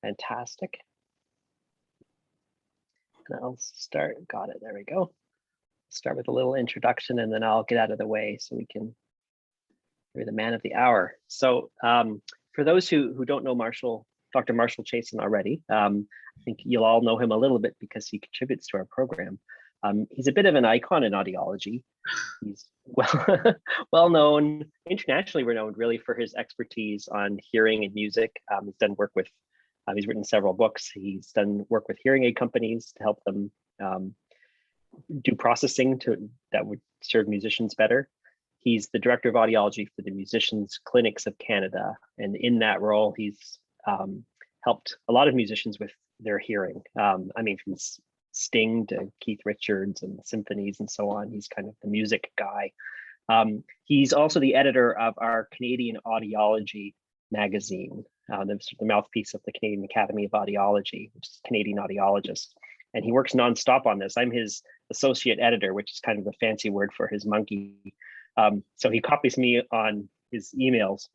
Fantastic. And I'll start, got it, there we go. Start with a little introduction and then I'll get out of the way so we can hear the man of the hour. So for those who don't know Dr. Marshall Chasin already, I think you'll all know him a little bit because he contributes to our program. He's a bit of an icon in audiology. He's well known, internationally renowned really for his expertise on hearing and music. He's done work with, he's written several books. He's done work with hearing aid companies to help them do processing that would serve musicians better. He's the director of audiology for the Musicians Clinics of Canada. And in that role, he's helped a lot of musicians with their hearing. I mean, from Sting to Keith Richards and symphonies and so on. He's kind of the music guy. He's also the editor of our Canadian Audiology magazine, the mouthpiece of the Canadian Academy of Audiology, which is Canadian Audiologist. And he works nonstop on this. I'm his associate editor, which is kind of the fancy word for his monkey. So he copies me on his emails,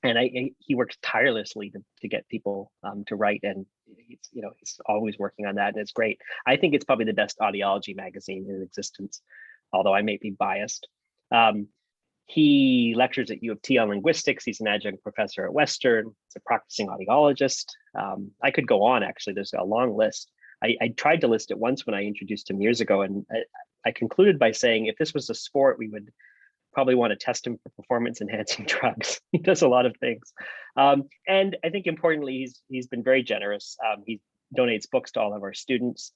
and he works tirelessly to get people to write, and he's always working on that, and it's great. I think it's probably the best audiology magazine in existence, although I may be biased. He lectures at U of T on linguistics. He's an adjunct professor at Western. He's a practicing audiologist. I could go on, actually. There's a long list. I tried to list it once when I introduced him years ago, and I concluded by saying if this was a sport, we would probably want to test him for performance enhancing drugs. He does a lot of things. And I think importantly, he's been very generous. He donates books to all of our students,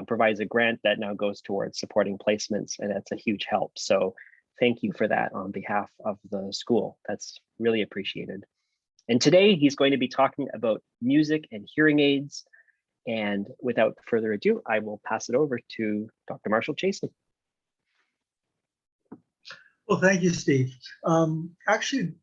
provides a grant that now goes towards supporting placements, and that's a huge help. So thank you for that on behalf of the school. That's really appreciated. And today he's going to be talking about music and hearing aids. And without further ado, I will pass it over to Dr. Marshall Chasin. Well, thank you, Steve. Actually,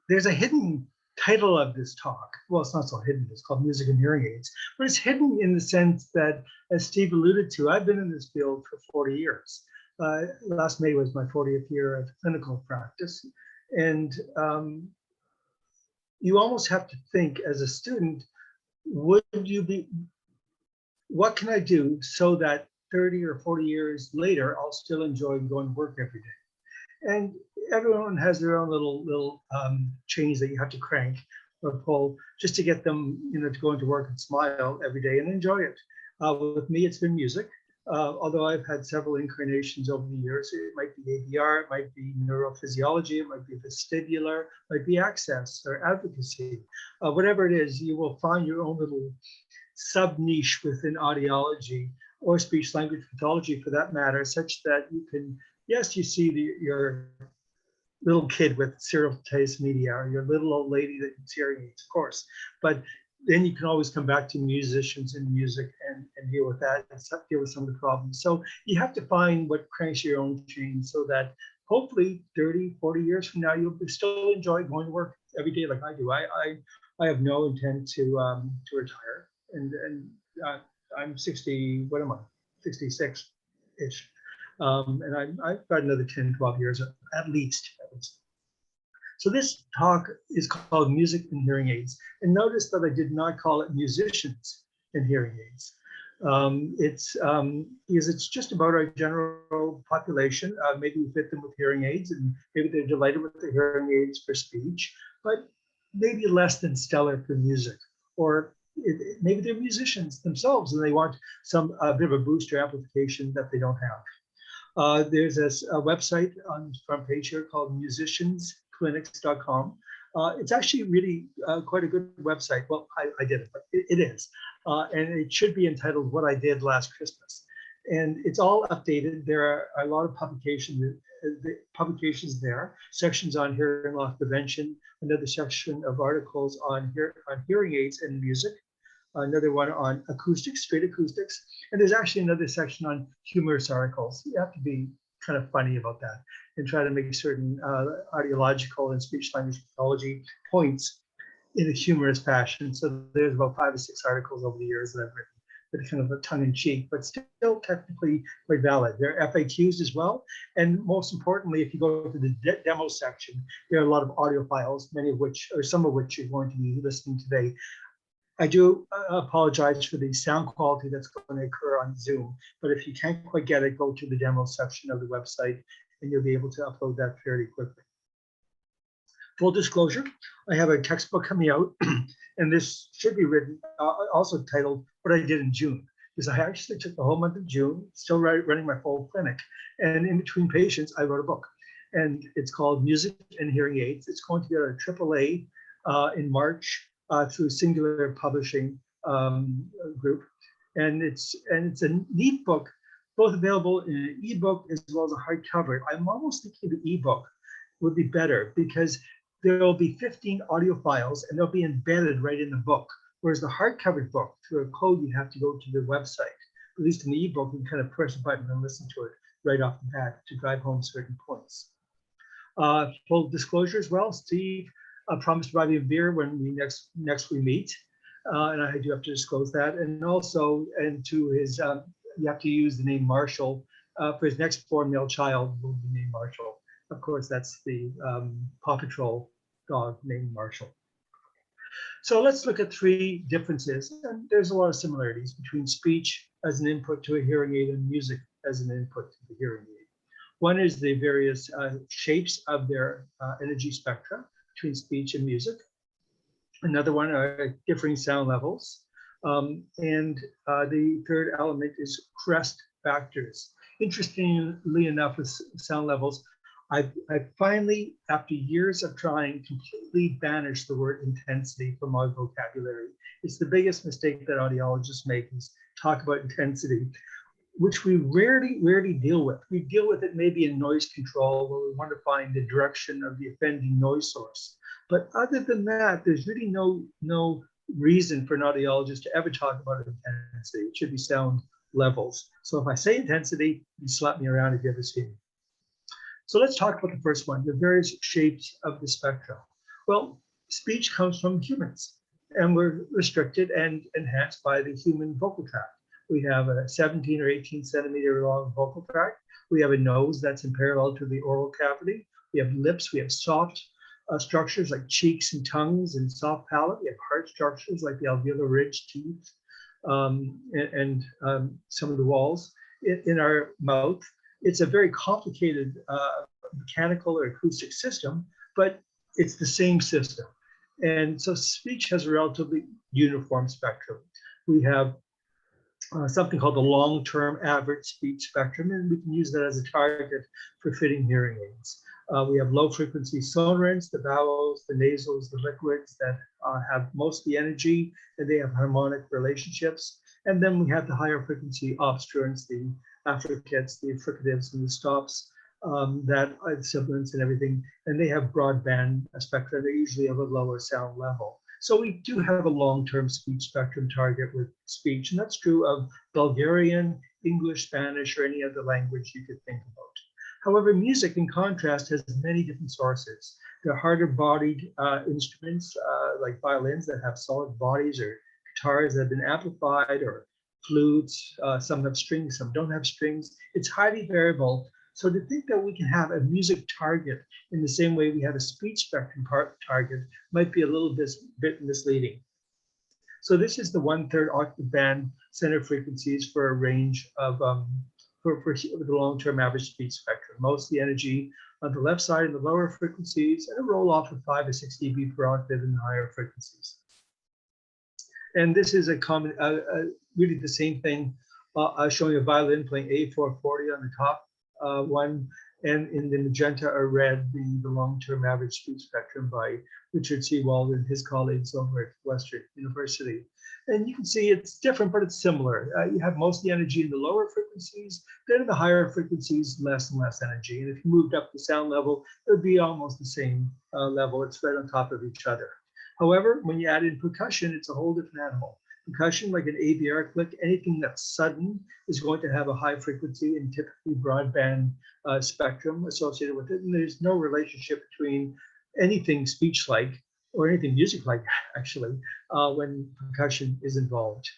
there's a hidden title of this talk. Well, it's not so hidden. It's called Music and Hearing Aids. But it's hidden in the sense that, as Steve alluded to, I've been in this field for 40 years. Last May was my 40th year of clinical practice. And you almost have to think as a student, what can I do so that 30 or 40 years later, I'll still enjoy going to work every day? And everyone has their own little chains that you have to crank or pull just to get them, to go into work and smile every day and enjoy it. With me, it's been music. Although I've had several inclinations over the years. It might be ADR, it might be neurophysiology, it might be vestibular, it might be access or advocacy. Whatever it is, you will find your own little sub-niche within audiology or speech-language pathology for that matter, such that you can, yes, you see your little kid with cerebral media or your little old lady that needs hearing aids, of course, but then you can always come back to musicians and music and deal with that and deal with some of the problems. So you have to find what cranks your own chain so that hopefully 30, 40 years from now, you'll still enjoy going to work every day like I do. I have no intent to retire. And I'm 60, what am I? 66-ish. And I've got another 10, 12 years at least. So this talk is called Music and Hearing Aids. And notice that I did not call it musicians and hearing aids. It's just about our general population. Maybe we fit them with hearing aids and maybe they're delighted with the hearing aids for speech, but maybe less than stellar for music. Or maybe they're musicians themselves and they want a bit of a booster amplification that they don't have. There's a website on the front page here called musiciansclinics.com. It's actually really quite a good website. Well, I did it, but it is. And it should be entitled What I Did Last Christmas. And it's all updated. There are a lot of publications there, sections on hearing loss prevention, another section of articles on hearing aids and music, another one on acoustics, straight acoustics. And there's actually another section on humorous articles. You have to be kind of funny about that and try to make certain audiological and speech language pathology points in a humorous fashion. So there's about 5 or 6 articles over the years that I've written that are kind of a tongue-in-cheek, but still technically quite valid. There are FAQs as well. And most importantly, if you go to the demo section, there are a lot of audio files, many of which, or some of which you're going to be listening today. I do apologize for the sound quality that's going to occur on Zoom, but if you can't quite get it, go to the demo section of the website and you'll be able to upload that fairly quickly. Full disclosure, I have a textbook coming out, and this should be written, also titled What I Did in June, because I actually took the whole month of June, still running my full clinic, and in between patients, I wrote a book, and it's called Music and Hearing Aids. It's going to be at a AAA in March through Singular Publishing Group, and it's a neat book, both available in an ebook as well as a hardcover. I'm almost thinking the ebook would be better because there will be 15 audio files and they'll be embedded right in the book. Whereas the hardcover book, through a code, you have to go to the website. At least in the ebook, you can kind of press a button and listen to it right off the bat to drive home certain points. Full disclosure as well, Steve promised to buy me a beer when we next we meet. And I do have to disclose that. And also, and to his, you have to use the name Marshall for his next born male child will be named Marshall. Of course, that's the Paw Patrol dog named Marshall. So let's look at three differences. And there's a lot of similarities between speech as an input to a hearing aid and music as an input to the hearing aid. One is the various shapes of their energy spectra between speech and music. Another one are differing sound levels. And the third element is crest factors. Interestingly enough, with sound levels, I finally, after years of trying, completely banished the word intensity from my vocabulary. It's the biggest mistake that audiologists make is talk about intensity, which we rarely deal with. We deal with it maybe in noise control where we want to find the direction of the offending noise source. But other than that, there's really no reason for an audiologist to ever talk about intensity. It should be sound levels. So if I say intensity, you slap me around if you ever see me. So let's talk about the first one, the various shapes of the spectrum. Well, speech comes from humans, and we're restricted and enhanced by the human vocal tract. We have a 17 or 18 centimeter long vocal tract. We have a nose that's in parallel to the oral cavity. We have lips. We have soft structures like cheeks and tongues and soft palate. We have hard structures like the alveolar ridge teeth and some of the walls in our mouth. It's a very complicated mechanical or acoustic system, but it's the same system. And so speech has a relatively uniform spectrum. We have something called the long-term average speech spectrum, and we can use that as a target for fitting hearing aids. We have low-frequency sonorants, the vowels, the nasals, the liquids that have most of the energy, and they have harmonic relationships. And then we have the higher frequency obstruents, the affricates, the fricatives, and the stops that are sibilants and everything, and they have broadband spectra. They're usually of a lower sound level. So we do have a long-term speech spectrum target with speech, and that's true of Bulgarian, English, Spanish, or any other language you could think about. However, music, in contrast, has many different sources. There are harder-bodied instruments like violins that have solid bodies, or guitars that have been amplified, or flutes. Some have strings, some don't have strings. It's highly variable. So to think that we can have a music target in the same way we have a speech spectrum target might be a little bit misleading. So this is the 1/3 octave band center frequencies for a range of for the long-term average speech spectrum. Most of the energy on the left side in the lower frequencies, and a roll off of 5 to 6 dB per octave in the higher frequencies. And this is a common, really the same thing. Showing a violin playing A440 on the top one, and in the magenta or red, the long-term average speech spectrum by Richard C. Wald and his colleagues over at Western University. And you can see it's different, but it's similar. You have most of the energy in the lower frequencies, then in the higher frequencies, less and less energy. And if you moved up the sound level, it would be almost the same level. It's right on top of each other. However, when you add in percussion, it's a whole different animal. Percussion, like an ABR click, anything that's sudden is going to have a high frequency and typically broadband spectrum associated with it. And there's no relationship between anything speech-like or anything music-like, actually, when percussion is involved.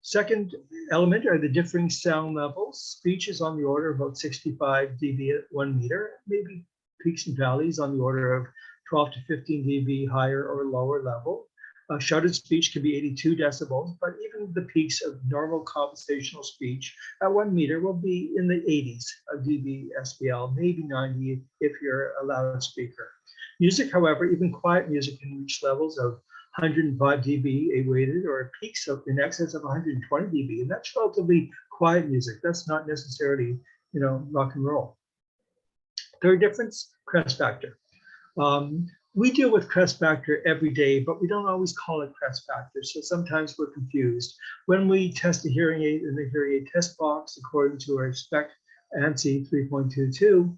Second element are the differing sound levels. Speech is on the order of about 65 dB at 1 meter, maybe peaks and valleys on the order of 12 to 15 dB higher or lower level. Shouted speech can be 82 decibels, but even the peaks of normal conversational speech at 1 meter will be in the 80s of dB SPL, maybe 90 if you're a loudspeaker. Music, however, even quiet music can reach levels of 105 dB A-weighted or peaks of in excess of 120 dB, and that's relatively quiet music. That's not necessarily, rock and roll. Third difference, crest factor. We deal with crest factor every day, but we don't always call it crest factor. So sometimes we're confused. When we test a hearing aid in the hearing aid test box, according to our spec ANSI 3.22,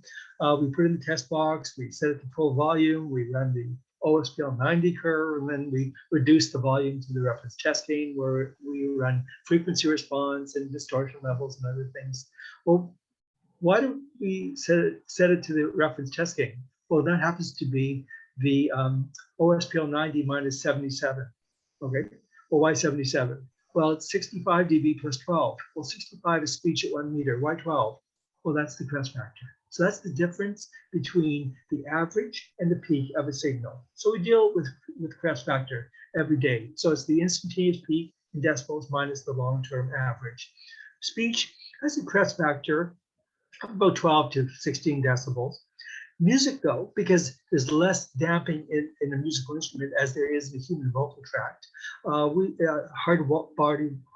we put it in the test box, we set it to full volume, we run the OSPL 90 curve, and then we reduce the volume to the reference test gain where we run frequency response and distortion levels and other things. Well, why do we set it to the reference test gain? Well, that happens to be the OSPL 90 minus 77. Okay, well, why 77? Well, it's 65 dB plus 12. Well, 65 is speech at 1 meter. Why 12? Well, that's the crest factor. So that's the difference between the average and the peak of a signal. So we deal with crest factor every day. So it's the instantaneous peak in decibels minus the long-term average. Speech has a crest factor of about 12 to 16 decibels. Music, though, because there's less damping in a musical instrument as there is in a human vocal tract,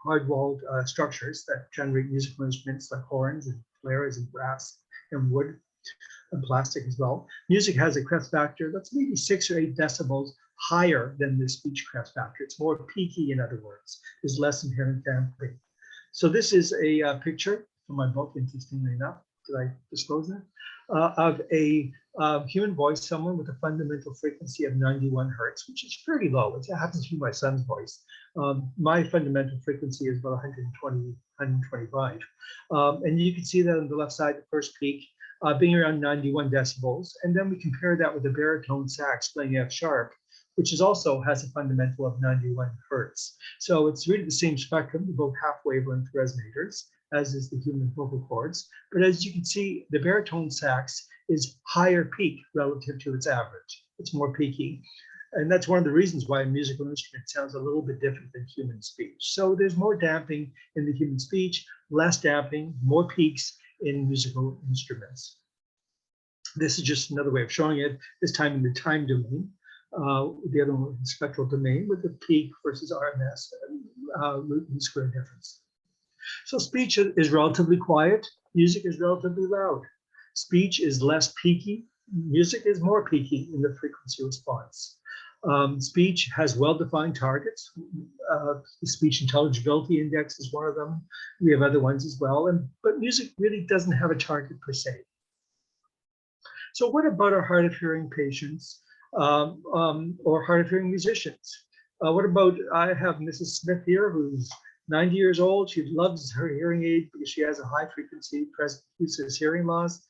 hard-walled structures that generate musical instruments like horns and flares and brass and wood and plastic as well. Music has a crest factor that's maybe 6 or 8 decibels higher than the speech crest factor. It's more peaky, in other words. There's less inherent damping. So this is a picture from my book, interestingly enough. Did I disclose that? Of a human voice, someone with a fundamental frequency of 91 hertz, which is pretty low. It happens to be my son's voice. My fundamental frequency is about 120, 125. And you can see that on the left side, the first peak being around 91 decibels. And then we compare that with a baritone sax playing F sharp, which also has a fundamental of 91 hertz. So it's really the same spectrum, both half wavelength resonators, as is the human vocal cords. But as you can see, the baritone sax is higher peak relative to its average. It's more peaky. And that's one of the reasons why a musical instrument sounds a little bit different than human speech. So there's more damping in the human speech, less damping, more peaks in musical instruments. This is just another way of showing it, this time in the time domain. The other one, the spectral domain, with the peak versus RMS root mean square difference. So speech is relatively quiet. Music is relatively loud. Speech is less peaky. Music is more peaky in the frequency response. Speech has well-defined targets. The speech intelligibility index is one of them. We have other ones as well. But music really doesn't have a target per se. So what about our hard of hearing patients or hard of hearing musicians? What about, I have Mrs. Smith here, who's 90 years old. She loves her hearing aid because she has a high frequency presbycusis hearing loss,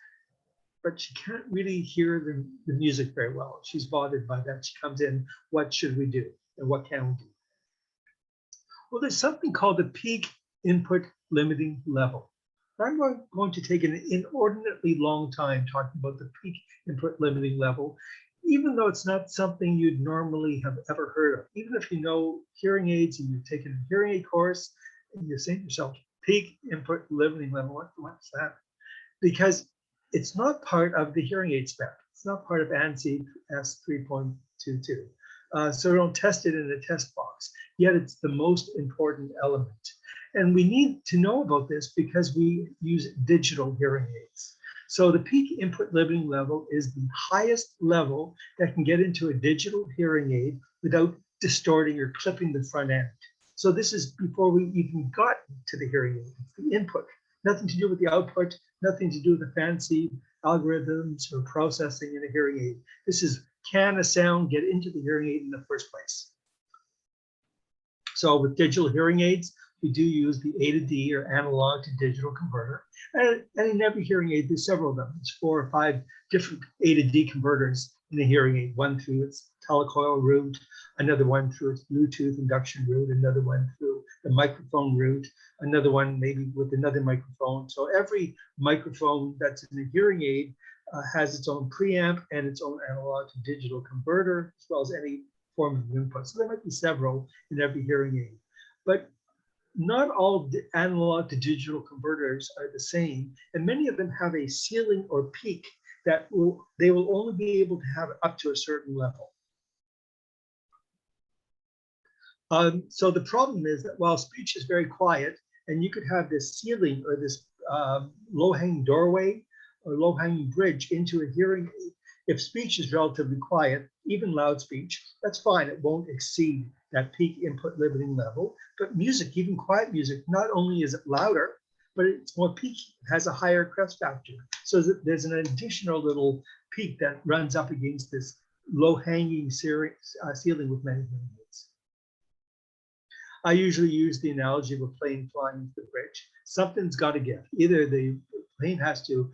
but she can't really hear the music very well. She's bothered by that. She comes in, what should we do? And what can we do? Well, there's something called the peak input limiting level. I'm going to take an inordinately long time talking about the peak input limiting level, even though it's not something you'd normally have ever heard of. Even if you know hearing aids and you've taken a hearing aid course and you're saying to yourself, peak input limiting level, what's that? Because it's not part of the hearing aid spec. It's not part of ANSI S3.22. So don't test it in a test box, yet it's the most important element. And we need to know about this because we use digital hearing aids. So the peak input limiting level is the highest level that can get into a digital hearing aid without distorting or clipping the front end. So this is before we even got to the hearing aid. It's the input, nothing to do with the output, nothing to do with the fancy algorithms or processing in a hearing aid. This is, can a sound get into the hearing aid in the first place? So with digital hearing aids, we do use the A to D or analog to digital converter. And in every hearing aid, there's several of them. There's 4 or 5 different A to D converters in a hearing aid, one through its telecoil route, another one through its Bluetooth induction route, another one through the microphone route, another one maybe with another microphone. So every microphone that's in a hearing aid has its own preamp and its own analog to digital converter, as well as any form of input. So there might be several in every hearing aid. But not all analog to digital converters are the same, and many of them have a ceiling or peak that they will only be able to have up to a certain level. So the problem is that while speech is very quiet, and you could have this ceiling or this low-hanging doorway or low-hanging bridge into a hearing aid, if speech is relatively quiet, even loud speech, that's fine. It won't exceed that peak input limiting level. But music, even quiet music, not only is it louder, but it's more peaky. It has a higher crest factor. So there's an additional little peak that runs up against this low-hanging ceiling with many hearing aids. I usually use the analogy of a plane flying the bridge. Something's got to give. Either the plane has to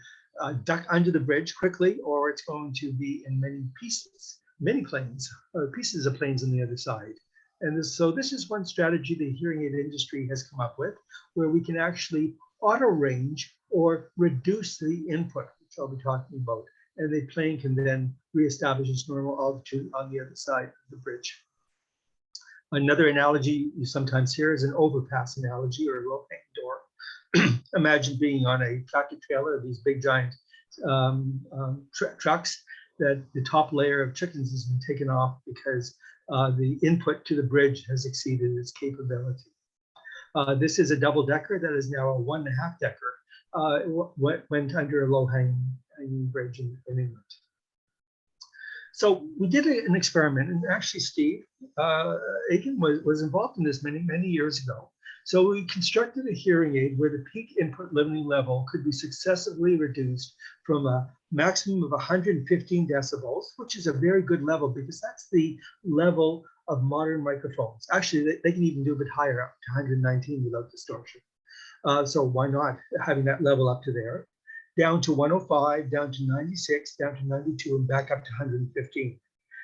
duck under the bridge quickly, or it's going to be in many pieces, many planes, or pieces of planes on the other side. And so this is one strategy the hearing aid industry has come up with, where we can actually auto range or reduce the input, which I'll be talking about. And the plane can then reestablish its normal altitude on the other side of the bridge. Another analogy you sometimes hear is an overpass analogy or a low-hanging door. Imagine being on a tractor trailer, these big giant trucks, that the top layer of chickens has been taken off because the input to the bridge has exceeded its capability. This is a double-decker that is now a 1.5-decker. Went under a low-hanging bridge in England. So we did an experiment, and actually Steve Aiken was involved in this many years ago. So we constructed a hearing aid where the peak input limiting level could be successively reduced from a maximum of 115 decibels, which is a very good level because that's the level of modern microphones. Actually, they can even do a bit higher, up to 119 without distortion. So why not having that level up to there? Down to 105, down to 96, down to 92, and back up to 115.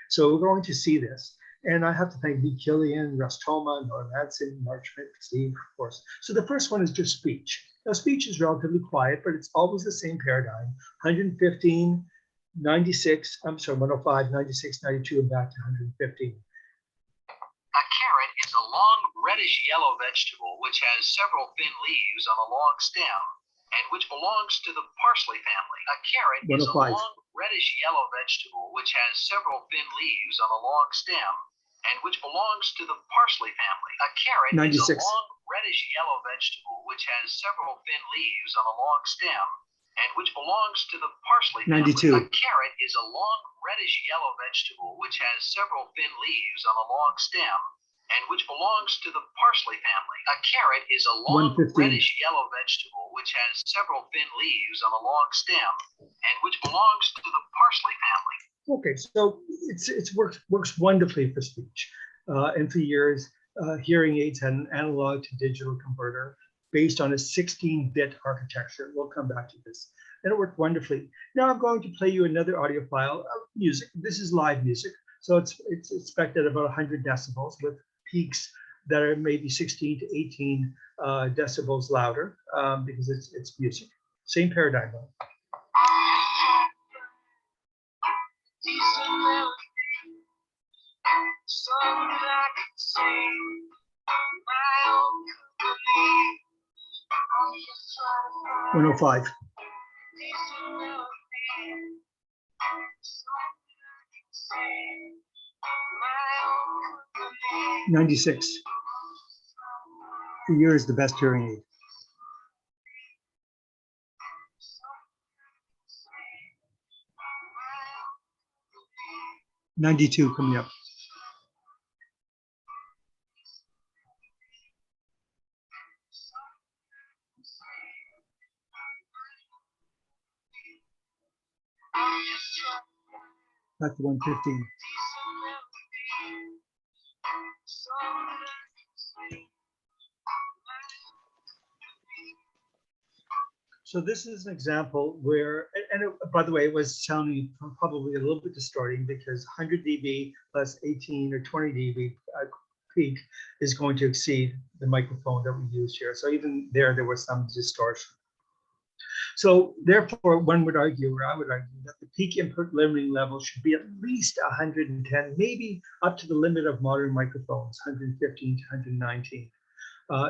So we're going to see this. And I have to thank Lee Killian, Russ Toma, Norm Madsen, Mark Schmidt, Steve, of course. So the first one is just speech. Now, speech is relatively quiet, but it's always the same paradigm. 115, 96, I'm sorry, 105, 96, 92, and back to 115. A carrot is a long reddish-yellow vegetable which has several thin leaves on a long stem and which belongs to the parsley family. A carrot is a long reddish-yellow vegetable which has several thin leaves on a long stem and which belongs to the parsley family. A carrot 96. is a long reddish-yellow vegetable which has several thin leaves on a long stem and which belongs to the parsley family. 92. A carrot is a long reddish-yellow vegetable which has several thin leaves on a long stem and which belongs to the parsley family. A carrot is a long reddish-yellow vegetable which has several thin leaves on a long stem and which belongs to the parsley family. Okay, so it's works wonderfully for speech. And for years, hearing aids had an analog to digital converter based on a 16-bit architecture. We'll come back to this. And it worked wonderfully. Now I'm going to play you another audio file of music. This is live music. So it's expected about 100 decibels with peaks that are maybe 16 to 18 decibels louder because it's music. Same paradigm though. So that I can sing my own company. 105. 96. The year is the best hearing aid. 92 coming up. Back to 115. So this is an example where, and by the way, it was sounding probably a little bit distorting because 100 dB plus 18 or 20 dB peak is going to exceed the microphone that we use here. So even there was some distortion. So therefore, one would argue, or I would argue, that the peak input limiting level should be at least 110, maybe up to the limit of modern microphones, 115 to 119.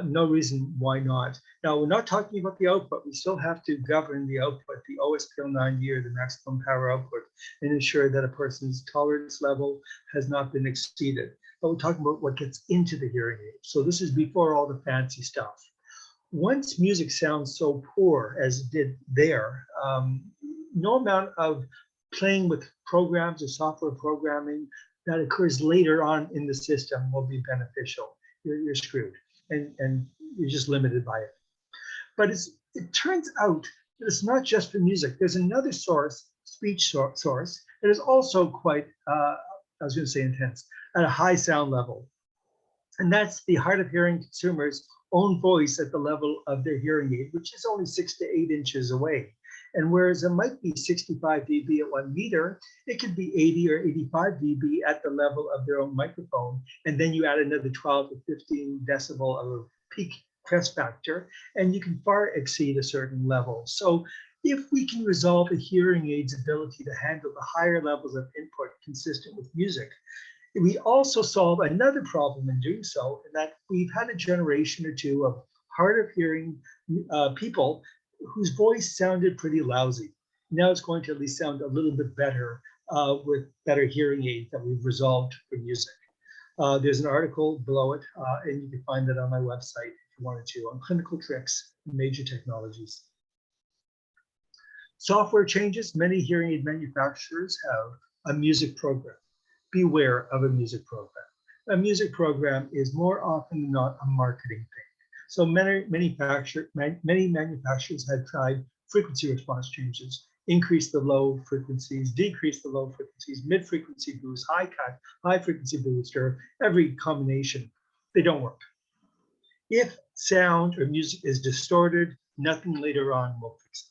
No reason why not. Now, we're not talking about the output. We still have to govern the output, the OSPL90 or the maximum power output, and ensure that a person's tolerance level has not been exceeded. But we're talking about what gets into the hearing aid. So this is before all the fancy stuff. Once music sounds so poor as it did there, no amount of playing with programs or software programming that occurs later on in the system will be beneficial. You're screwed, and you're just limited by it. But it turns out that it's not just for music. There's another source, speech source, that is also quite, I was going to say intense, at a high sound level. And that's the hard of hearing consumer's own voice at the level of their hearing aid, which is only 6 to 8 inches away. And whereas it might be 65 dB at 1 meter, it could be 80 or 85 dB at the level of their own microphone. And then you add another 12 to 15 decibel of a peak crest factor, and you can far exceed a certain level. So if we can resolve a hearing aid's ability to handle the higher levels of input consistent with music, we also solve another problem in doing so, in that we've had a generation or two of hard of hearing people whose voice sounded pretty lousy. Now it's going to at least sound a little bit better with better hearing aids that we've resolved for music. There's an article below it, and you can find that on my website if you wanted to, on clinical tricks in major technologies. Software changes. Many hearing aid manufacturers have a music program. Beware of a music program. A music program is more often than not a marketing thing. So many manufacturers have tried frequency response changes, increase the low frequencies, decrease the low frequencies, mid-frequency boost, high cut, high frequency booster, every combination. They don't work. If sound or music is distorted, nothing later on will fix it.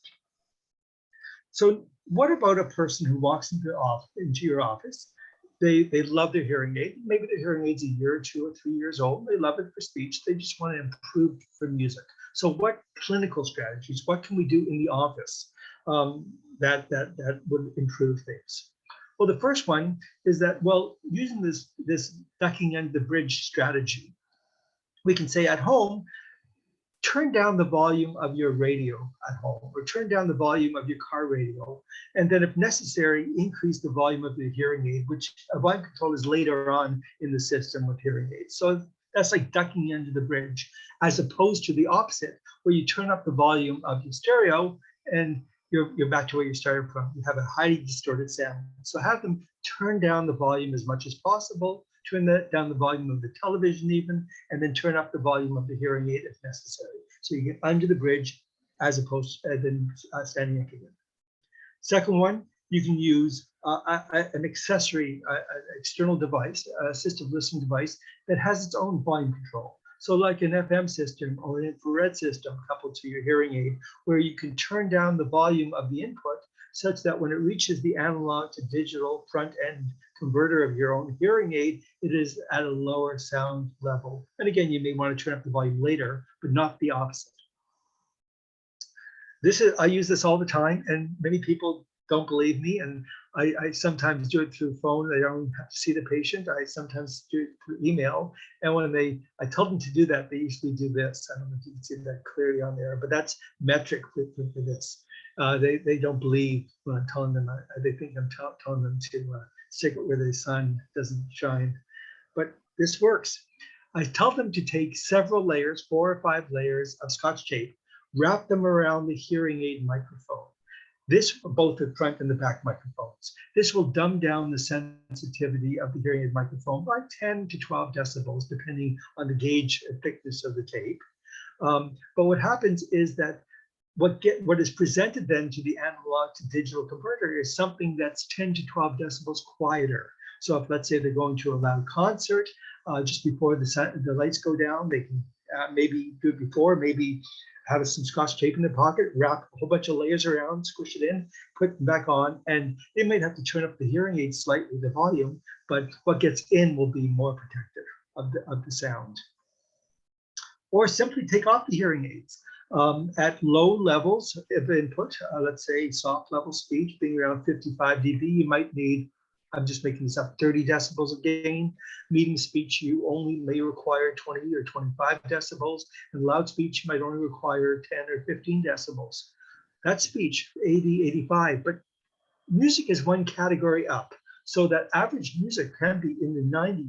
So what about a person who walks into your office? They love their hearing aid. Maybe their hearing aid's a year or 2 or 3 years old. They love it for speech. They just want to improve for music. So what clinical strategies, what can we do in the office that would improve things? Well, the first one is that, well, using this ducking under the bridge strategy, we can say at home, turn down the volume of your radio at home, or turn down the volume of your car radio. And then if necessary, increase the volume of the hearing aid, which volume control is later on in the system with hearing aids. So that's like ducking under the bridge, as opposed to the opposite, where you turn up the volume of your stereo and you're back to where you started from. You have a highly distorted sound. So have them turn down the volume as much as possible, turn down the volume of the television even, and then turn up the volume of the hearing aid if necessary. So you get under the bridge as opposed to then standing up again. Second one, you can use an accessory, external device, assistive listening device that has its own volume control. So like an FM system or an infrared system coupled to your hearing aid, where you can turn down the volume of the input such that when it reaches the analog to digital front end converter of your own hearing aid, it is at a lower sound level. And again, you may want to turn up the volume later, but not the opposite. I use this all the time, and many people don't believe me, and I sometimes do it through phone. They don't have to see the patient. I sometimes do it through email. And when I tell them to do that, they usually do this. I don't know if you can see that clearly on there, but that's metric for this. They don't believe when I'm telling them. They think I'm telling them to stick it where the sun doesn't shine. But this works. I tell them to take several layers, 4 or 5 layers of Scotch tape, wrap them around the hearing aid microphone. This, both the front and the back microphones. This will dumb down the sensitivity of the hearing aid microphone by 10 to 12 decibels, depending on the gauge and thickness of the tape. But what happens is that what is presented then to the analog to digital converter is something that's 10 to 12 decibels quieter. So if, let's say, they're going to a loud concert, just before the lights go down, they can maybe do it before, maybe have some Scotch tape in their pocket, wrap a whole bunch of layers around, squish it in, put them back on, and they might have to turn up the hearing aid slightly, the volume, but what gets in will be more protective of the sound. Or simply take off the hearing aids. At low levels of input, let's say soft level speech being around 55 dB, you might need, I'm just making this up, 30 decibels of gain. Medium speech, you only may require 20 or 25 decibels, and loud speech might only require 10 or 15 decibels. That's speech, 80, 85, but music is one category up. So that average music can be in the 90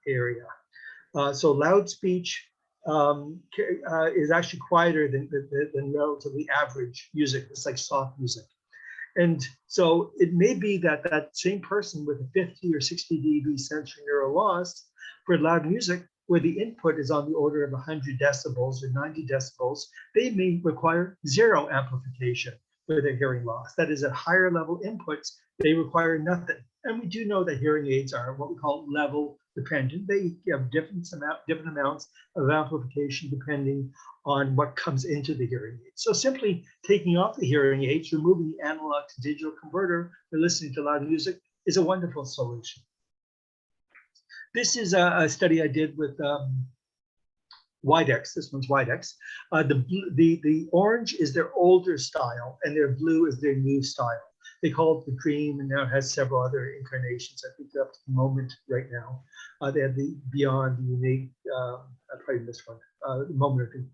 area. So loud speech is actually quieter than relatively average music. It's like soft music. And so it may be that that same person with a 50 or 60 dB sensory neural loss for loud music, where the input is on the order of 100 decibels or 90 decibels, they may require zero amplification for their hearing loss. That is, at higher level inputs, they require nothing. And we do know that hearing aids are what we call level dependent. They have different amounts of amplification depending on what comes into the hearing aid. So simply taking off the hearing aids, removing the analog to digital converter for listening to loud music is a wonderful solution. This is a study I did with Widex. This one's Widex. The orange is their older style, and their blue is their new style. They call it the Dream, and now it has several other incarnations. I think they're up to the Moment right now. They have the Beyond, the Unique. I probably missed one. The Moment, I think.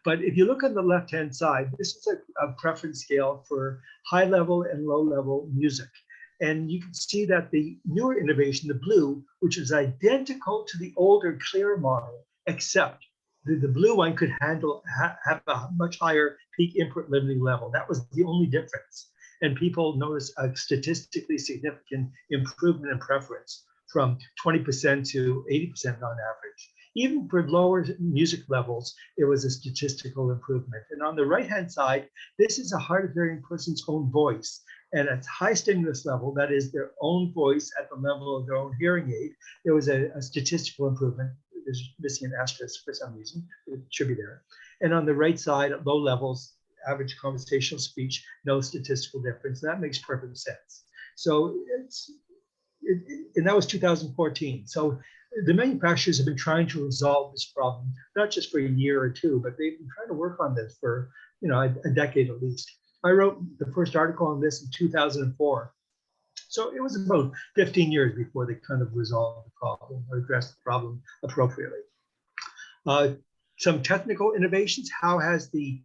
But if you look on the left-hand side, this is a preference scale for high-level and low-level music. And you can see that the newer innovation, the blue, which is identical to the older Clear model, except the blue one could have a much higher peak input limiting level. That was the only difference. And people noticed a statistically significant improvement in preference from 20% to 80% on average. Even for lower music levels, it was a statistical improvement. And on the right-hand side, this is a hard of hearing person's own voice. And at high stimulus level, that is their own voice at the level of their own hearing aid, there was a statistical improvement. There's missing an asterisk for some reason. It should be there. And on the right side, at low levels, average conversational speech, no statistical difference. That makes perfect sense. So and that was 2014. So the manufacturers have been trying to resolve this problem, not just for a year or two, but they've been trying to work on this for a decade at least. I wrote the first article on this in 2004. So it was about 15 years before they kind of resolved the problem or addressed the problem appropriately. Some technical innovations. How have the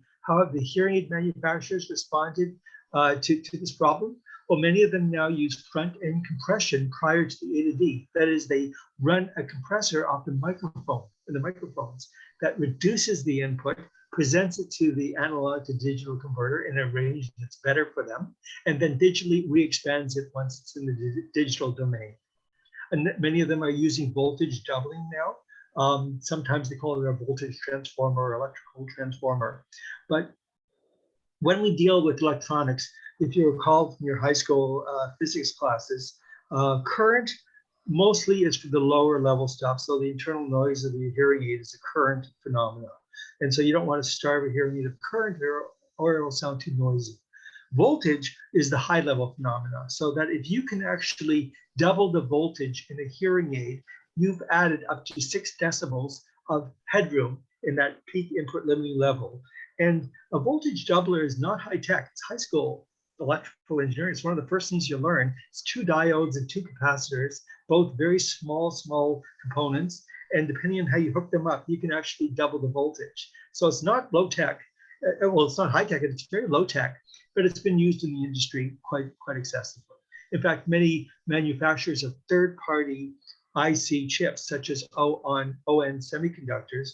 hearing aid manufacturers responded to this problem? Well, many of them now use front-end compression prior to the A to D. That is, they run a compressor off the microphone and the microphones that reduces the input, presents it to the analog to digital converter in a range that's better for them, and then digitally re-expands it once it's in the digital domain. And many of them are using voltage doubling now. Sometimes they call it a voltage transformer or electrical transformer. But when we deal with electronics, if you recall from your high school physics classes, current mostly is for the lower level stuff. So the internal noise of the hearing aid is a current phenomenon. And so you don't want to starve a hearing aid of current or it will sound too noisy. Voltage is the high level phenomenon. So that if you can actually double the voltage in a hearing aid, you've added up to 6 decibels of headroom in that peak input limiting level. And a voltage doubler is not high tech, it's high school electrical engineering. It's one of the first things you learn. It's 2 diodes and 2 capacitors, both very small components. And depending on how you hook them up, you can actually double the voltage. So it's not low tech. Well, it's not high tech, it's very low tech, but it's been used in the industry quite extensively. In fact, many manufacturers of third-party IC chips, such as ON semiconductors,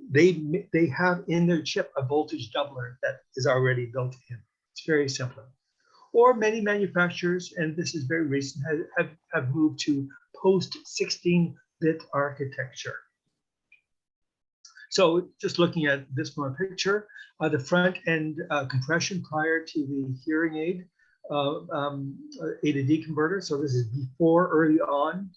they have in their chip a voltage doubler that is already built in. It's very simple. Or many manufacturers, and this is very recent, have moved to post-16-bit architecture. So just looking at this from a picture, the front end compression prior to the hearing aid A to D converter. So this is before, early on,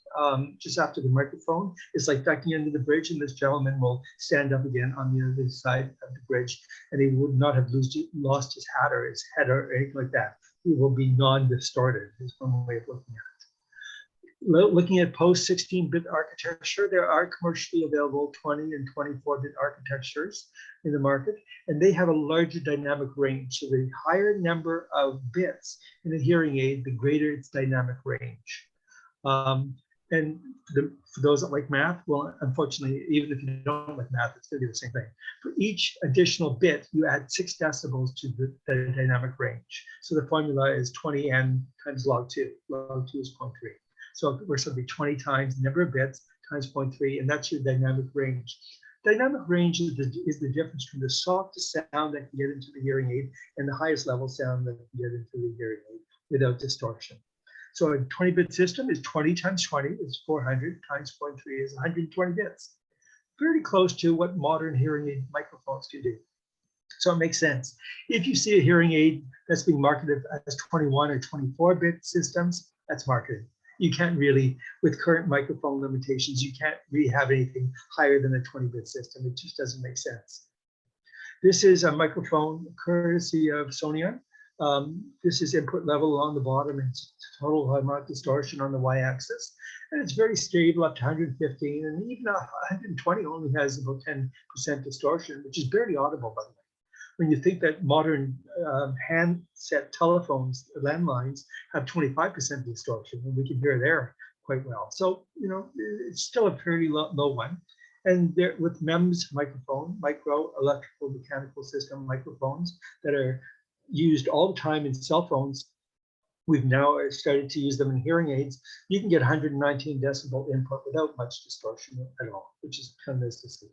just after the microphone. It's like ducking under the bridge, and this gentleman will stand up again on the other side of the bridge, and he would not have lost his hat or his head or anything like that. He will be non-distorted, is one way of looking at it. Looking at post 16-bit architecture, there are commercially available 20 and 24-bit architectures in the market, and they have a larger dynamic range. So the higher number of bits in a hearing aid, the greater its dynamic range. And for those that like math, well, unfortunately, even if you don't like math, it's going to be the same thing. For each additional bit, you add 6 decibels to the dynamic range. So the formula is 20n times log 2. Log 2 is 0.3. So it works out to be 20 times the number of bits times 0.3, and that's your dynamic range. Dynamic range is the difference between the softest sound that can get into the hearing aid and the highest level sound that can get into the hearing aid without distortion. So a 20-bit system is 20 times 20 is 400 times 0.3 is 120 bits. Very close to what modern hearing aid microphones can do. So it makes sense. If you see a hearing aid that's being marketed as 21 or 24-bit systems, that's marketing. You can't really, with current microphone limitations, you can't really have anything higher than a 20-bit system. It just doesn't make sense. This is a microphone courtesy of Sony. This is input level on the bottom and total harmonic distortion on the y-axis. And it's very stable up to 115, and even 120 only has about 10% distortion, which is barely audible, by the way. When you think that modern handset telephones, landlines, have 25% distortion, and we can hear there quite well. So, you know, it's still a fairly low one. And there, with MEMS microphone, micro electrical mechanical system microphones that are used all the time in cell phones, we've now started to use them in hearing aids. You can get 119 decibel input without much distortion at all, which is kind of nice to see.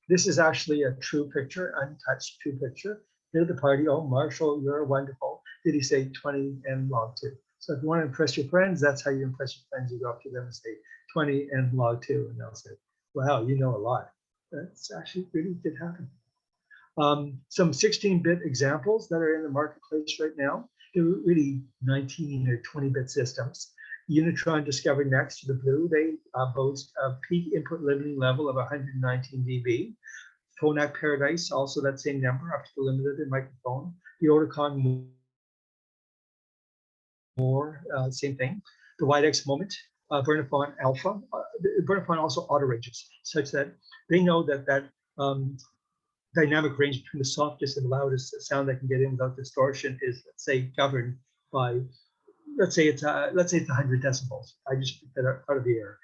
This is actually a true picture, untouched true picture. Here at the party, oh, Marshall, you're wonderful. Did he say 20 and log 2? So if you want to impress your friends, that's how you impress your friends. You go up to them and say 20 and log 2, and they'll say, wow, you know a lot. That's actually really did happen. Some 16-bit examples that are in the marketplace right now. They're really 19 or 20-bit systems. Unitron Discover Next to the Blue, they boast a peak input limiting level of 119 dB. Phonak Paradise, also that same number, up to the limit of the microphone. The Oticon More, same thing. The Widex Moment, Bernafon Alpha. Bernafon also auto ranges, such that they know that dynamic range between the softest and loudest sound that can get in without distortion is, let's say, governed by, let's say it's 100 decibels. I just picked that out of the air.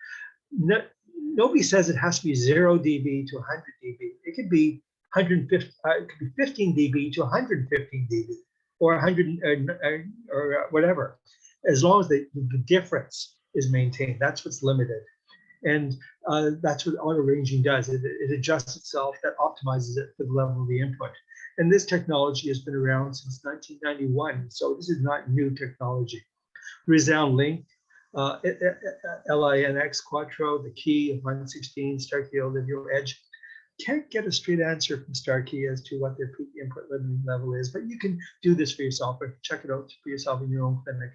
Nobody says it has to be 0 dB to 100 dB. It could be 150, it could be 15 dB to 115 dB, or 100 or whatever, as long as the difference is maintained. That's what's limited. And that's what auto ranging does. It adjusts itself, that optimizes it for the level of the input. And this technology has been around since 1991. So this is not new technology. Resound Link, LINX Quattro, the Key of 116, Starkey Olivio Edge. Can't get a straight answer from Starkey as to what their peak input limiting level is, but you can do this for yourself or check it out for yourself in your own clinic.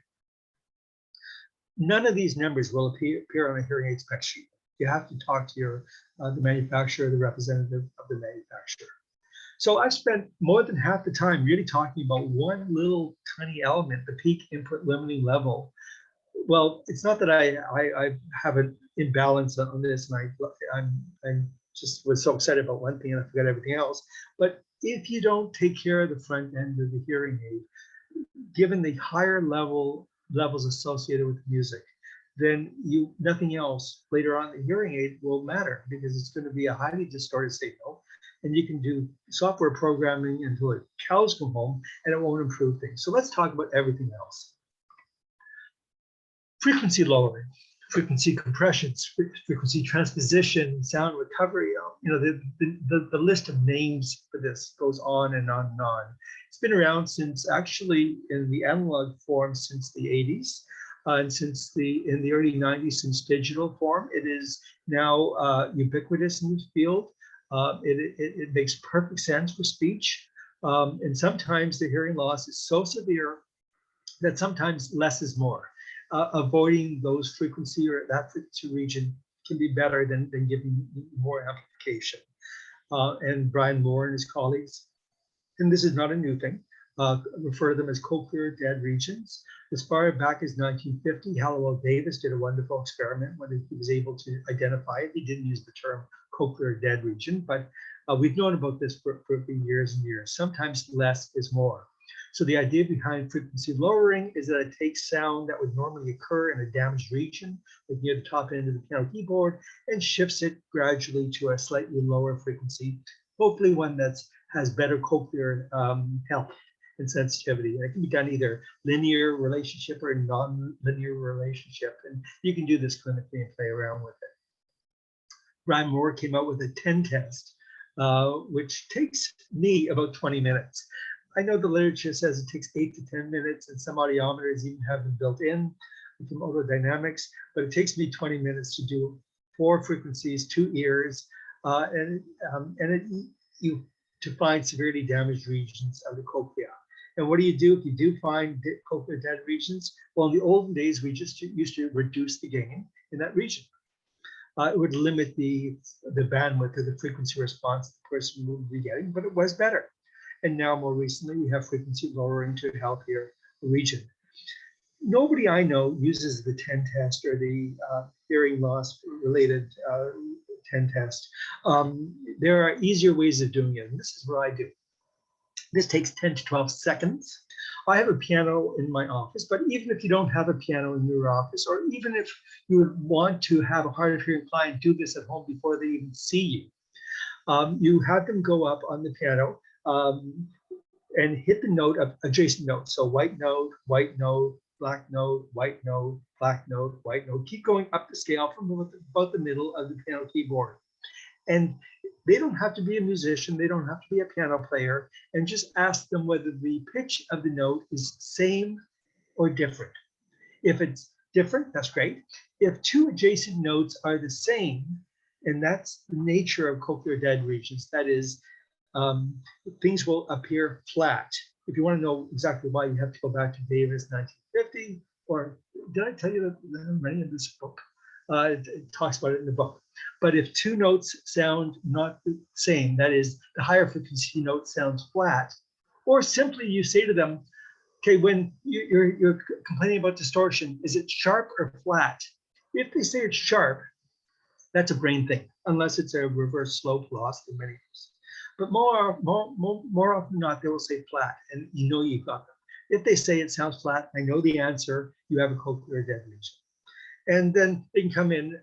None of these numbers will appear on a hearing aid spec sheet. You have to talk to the manufacturer, the representative of the manufacturer. So I've spent more than half the time really talking about one little tiny element, the peak input limiting level. Well, it's not that I have an imbalance on this, and I'm just was so excited about one thing and I forgot everything else. But if you don't take care of the front end of the hearing aid, given the higher levels associated with music, then nothing else later on the hearing aid will matter, because it's going to be a highly distorted signal, and you can do software programming until the cows come home and it won't improve things. So let's talk about everything else. Frequency lowering, frequency compressions, frequency transposition, sound recovery. You know, the list of names for this goes on and on and on. It's been around since, actually in the analog form, since the 80s, and in the early 90s since digital form. It is now ubiquitous in this field. It makes perfect sense for speech, and sometimes the hearing loss is so severe that sometimes less is more. Avoiding those frequency or that frequency region can be better than giving more amplification. And Brian Moore and his colleagues, and this is not a new thing, refer to them as cochlear dead regions. As far back as 1950, Hallowell Davis did a wonderful experiment when he was able to identify it. He didn't use the term cochlear dead region, but we've known about this for years and years. Sometimes less is more. So the idea behind frequency lowering is that it takes sound that would normally occur in a damaged region, like near the top end of the piano keyboard, and shifts it gradually to a slightly lower frequency, hopefully one that has better cochlear health and sensitivity. And it can be done either linear relationship or non-linear relationship. And you can do this clinically and play around with it. Brian Moore came out with a 10 test, which takes me about 20 minutes. I know the literature says it takes 8 to 10 minutes, and some audiometers even have them built in from Audiodynamics, but it takes me 20 minutes to do 4 frequencies, 2 ears, to find severely damaged regions of the cochlea. And what do you do if you do find cochlear dead regions? Well, in the olden days, we just used to reduce the gain in that region. It would limit the bandwidth of the frequency response the person would be getting, but it was better. And now more recently, we have frequency lowering to a healthier region. Nobody I know uses the 10 test or the hearing loss related 10 test. There are easier ways of doing it, and this is what I do. This takes 10 to 12 seconds. I have a piano in my office, but even if you don't have a piano in your office, or even if you would want to have a hard of hearing client do this at home before they even see you, you have them go up on the piano and hit the note of adjacent notes. So white note, black note, white note, black note, white note. Keep going up the scale from about the middle of the piano keyboard. And they don't have to be a musician. They don't have to be a piano player. And just ask them whether the pitch of the note is same or different. If it's different, that's great. If 2 adjacent notes are the same, and that's the nature of cochlear dead regions, that is, things will appear flat. If you want to know exactly why, you have to go back to Davis 1950, or did I tell you that I'm writing in this book? It talks about it in the book. But if 2 notes sound not the same, that is, the higher frequency note sounds flat, or simply you say to them, okay, when you're complaining about distortion, is it sharp or flat? If they say it's sharp, that's a brain thing, unless it's a reverse slope loss in many cases. But more often than not, they will say flat, and you know you've got them. If they say it sounds flat, I know the answer, you have a cochlear dead region. And then they can come in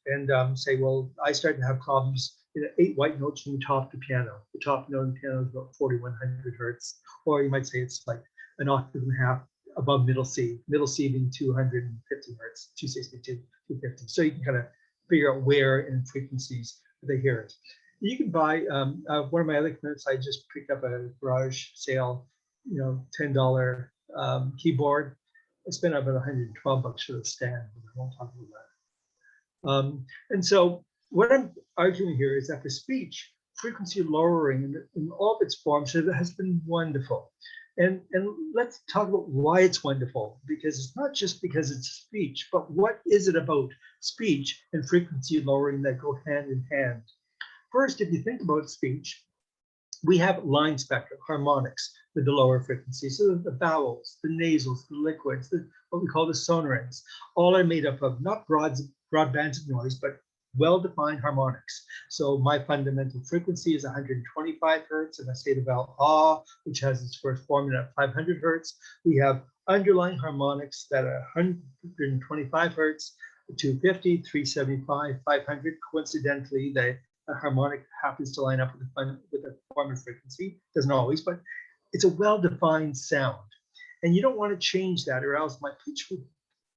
and say, well, I started to have problems in 8 white notes from the top of the piano. The top note of the piano is about 4,100 hertz, or you might say it's like an octave and a half above middle C being 250 hertz, 262, 250. So you can kind of figure out where in frequencies they hear it. You can buy one of my other clients. I just picked up a garage sale, $10 keyboard. I spent about $112 for the stand, but I won't talk about that. And so what I'm arguing here is that for speech, frequency lowering in all of its forms has been wonderful. And let's talk about why it's wonderful, because it's not just because it's speech, but what is it about speech and frequency lowering that go hand in hand? First, if you think about speech, we have line spectra, harmonics, with the lower frequencies. So the vowels, the nasals, the liquids, what we call the sonorants, all are made up of not broad bands of noise, but well-defined harmonics. So my fundamental frequency is 125 hertz, and I say the vowel ah, which has its first formula at 500 hertz. We have underlying harmonics that are 125 hertz, 250, 375, 500. Coincidentally, the harmonic happens to line up with the form of frequency. Doesn't always, but it's a well-defined sound. And you don't want to change that, or else my pitch would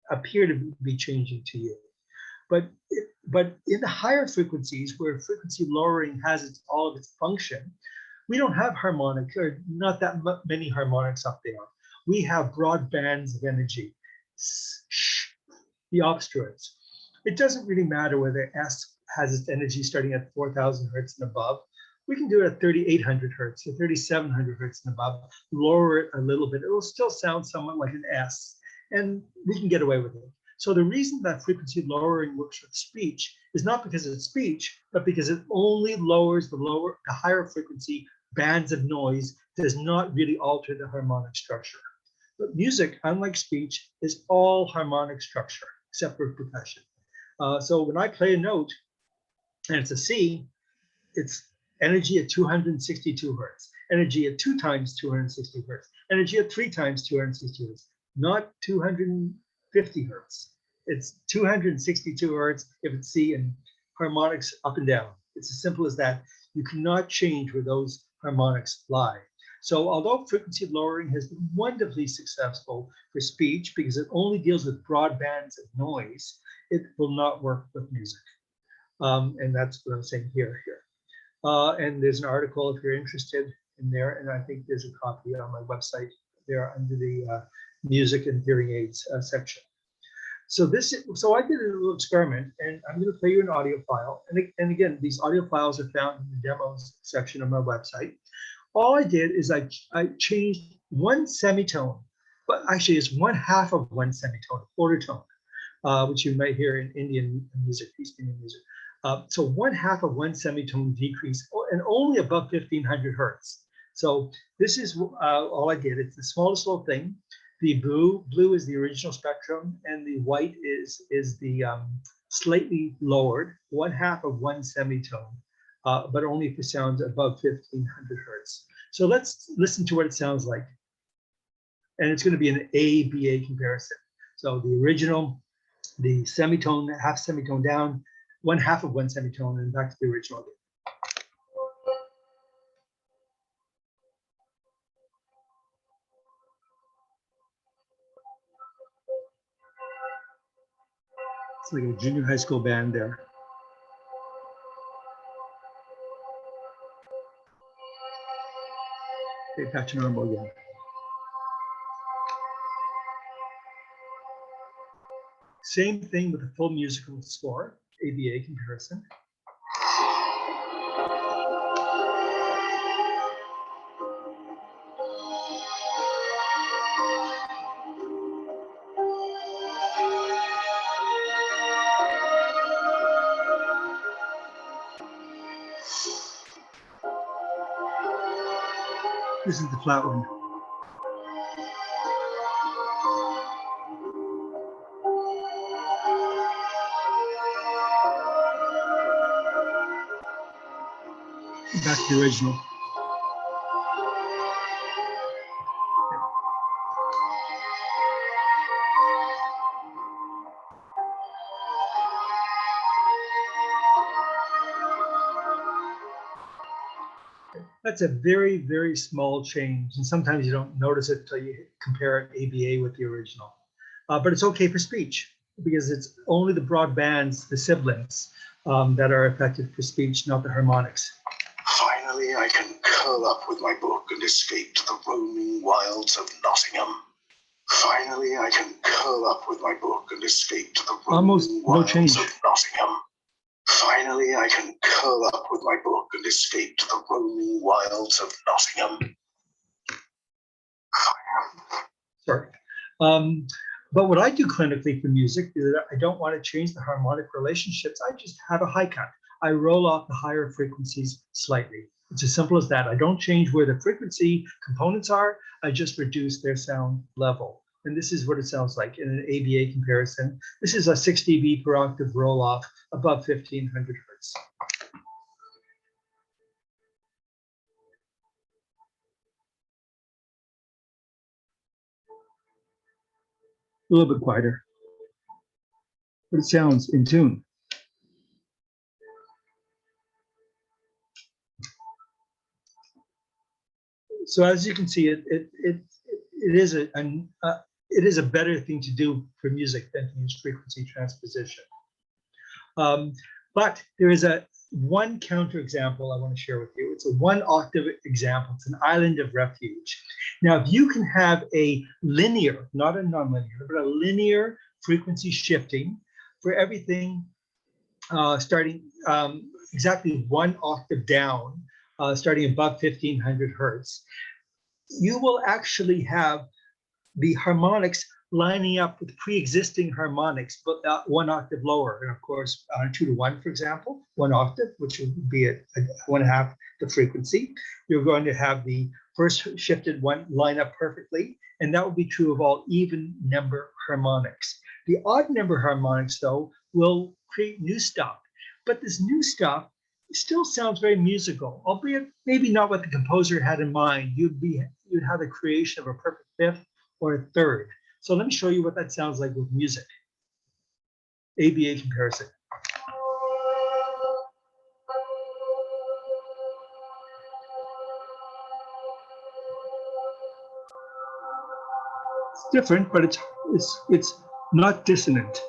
appear to be changing to you. But in the higher frequencies, where frequency lowering has all of its function, we don't have harmonics, or not that many harmonics up there. We have broad bands of energy, the obstruents. It doesn't really matter whether S has its energy starting at 4,000 hertz and above. We can do it at 3,800 hertz or 3,700 hertz and above, lower it a little bit. It will still sound somewhat like an S, and we can get away with it. So the reason that frequency lowering works with speech is not because it's speech, but because it only lowers the higher frequency bands of noise does not really alter the harmonic structure. But music, unlike speech, is all harmonic structure, except for percussion. So when I play a note and it's a C, it's energy at 262 hertz, energy at 2 times 260 hertz, energy at 3 times 260 hertz, not 250 hertz. It's 262 hertz if it's C, and harmonics up and down. It's as simple as that. You cannot change where those harmonics lie. So although frequency lowering has been wonderfully successful for speech because it only deals with broad bands of noise, it will not work with music. And that's what I'm saying here. And there's an article if you're interested in there, and I think there's a copy on my website there under the music and hearing aids section. So I did a little experiment, and I'm going to play you an audio file. And again, these audio files are found in the demos section of my website. All I did is I changed one semitone, but actually it's 1/2 of one semitone, a quarter tone, which you might hear in Indian music, East Indian music. So 1/2 of one semitone decrease, and only above 1500 hertz. So this is all I did. It's the smallest little thing. The blue is the original spectrum, and the white is the slightly lowered 1/2 of one semitone, but only for sounds above 1500 hertz. So let's listen to what it sounds like. And it's going to be an ABA comparison. So the original, the semitone, half semitone down, 1/2 of one semitone, and back to the original again. It's like a junior high school band there. Okay, back to normal again. Same thing with the full musical score, ABA comparison. This is the flat one. Back to the original. That's a very, very small change. And sometimes you don't notice it until you compare it ABA with the original. But it's okay for speech because it's only the broad bands, the sibilants, that are affected for speech, not the harmonics. Finally, I can curl up with my book and escape to the roaming wilds of Nottingham. Finally, I can curl up with my book and escape to the roaming wilds of Nottingham. Finally, I can curl up with my book and escape to the roaming wilds of Nottingham. Sorry. But what I do clinically for music is that I don't want to change the harmonic relationships. I just have a high cut. I roll off the higher frequencies slightly. It's as simple as that. I don't change where the frequency components are. I just reduce their sound level. And this is what it sounds like in an ABA comparison. This is a 6 dB per octave roll off above 1500 hertz. A little bit quieter, but it sounds in tune. So as you can see, it is a better thing to do for music than to use frequency transposition. But there is one counterexample I want to share with you. It's a 1 octave example. It's an island of refuge. Now, if you can have a linear, not a nonlinear, but a linear frequency shifting for everything starting exactly 1 octave down, starting above 1500 hertz, you will actually have the harmonics lining up with pre-existing harmonics, but one octave lower. And of course, 2 to 1, for example, 1 octave, which would be at 1/2 the frequency. You're going to have the first shifted one line up perfectly, and that will be true of all even number harmonics. The odd number harmonics, though, will create new stuff, but this new stuff still sounds very musical, albeit maybe not what the composer had in mind. You'd have the creation of a perfect fifth or a third. So let me show you what that sounds like with music. ABA comparison. It's different, but it's not dissonant.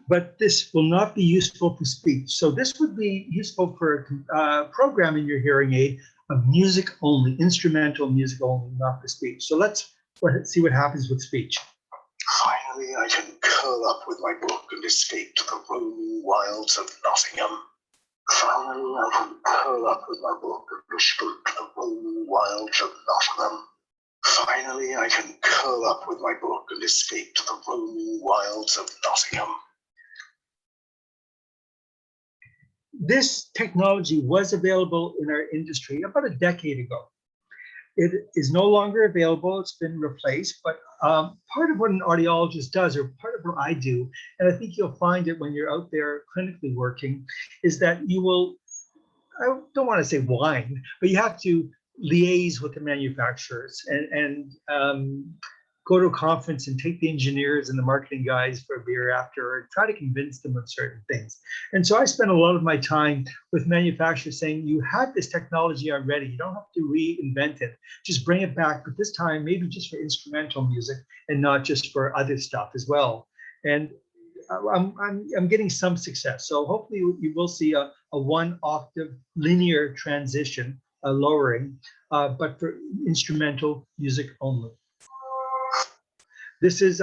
But this will not be useful for speech. So this would be useful for programming your hearing aid of music only, instrumental music only, not for speech. So let's see what happens with speech. Finally, I can curl up with my book and escape to the roaming wilds of Nottingham. Finally, I can curl up with my book and escape to the roaming wilds of Nottingham. Finally, I can curl up with my book and escape to the roaming wilds of Nottingham. This technology was available in our industry about a decade ago. It is no longer available, it's been replaced, but part of what an audiologist does, or part of what I do, and I think you'll find it when you're out there clinically working, is that you will, I don't want to say whine, but you have to liaise with the manufacturers and go to a conference and take the engineers and the marketing guys for a beer after, or try to convince them of certain things. And so I spend a lot of my time with manufacturers saying, you have this technology already, you don't have to reinvent it, just bring it back, but this time maybe just for instrumental music and not just for other stuff as well. And I'm getting some success. So hopefully you will see a 1 octave linear transition, a lowering, but for instrumental music only. This is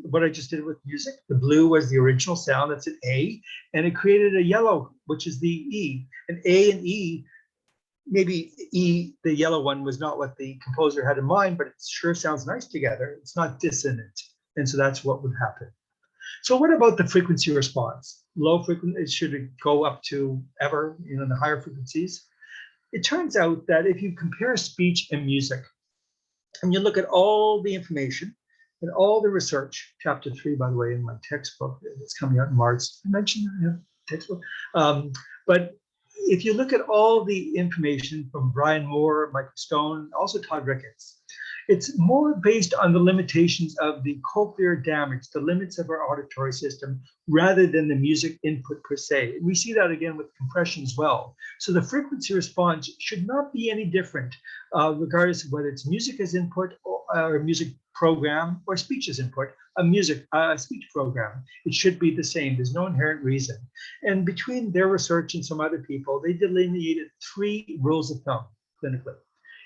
what I just did with music. The blue was the original sound, that's an A, and it created a yellow, which is the E. An A and E, maybe E, the yellow one, was not what the composer had in mind, but it sure sounds nice together. It's not dissonant, and so that's what would happen. So what about the frequency response? Low frequency, should it go up to ever, the higher frequencies? It turns out that if you compare speech and music, and you look at all the information and all the research, chapter 3, by the way, in my textbook, it's coming out in March. I mentioned that textbook. But if you look at all the information from Brian Moore, Michael Stone, also Todd Ricketts, it's more based on the limitations of the cochlear damage, the limits of our auditory system, rather than the music input per se. And we see that again with compression as well. So the frequency response should not be any different, regardless of whether it's music as input or music program or speech as input, a speech program. It should be the same. There's no inherent reason. And between their research and some other people, they delineated 3 rules of thumb clinically.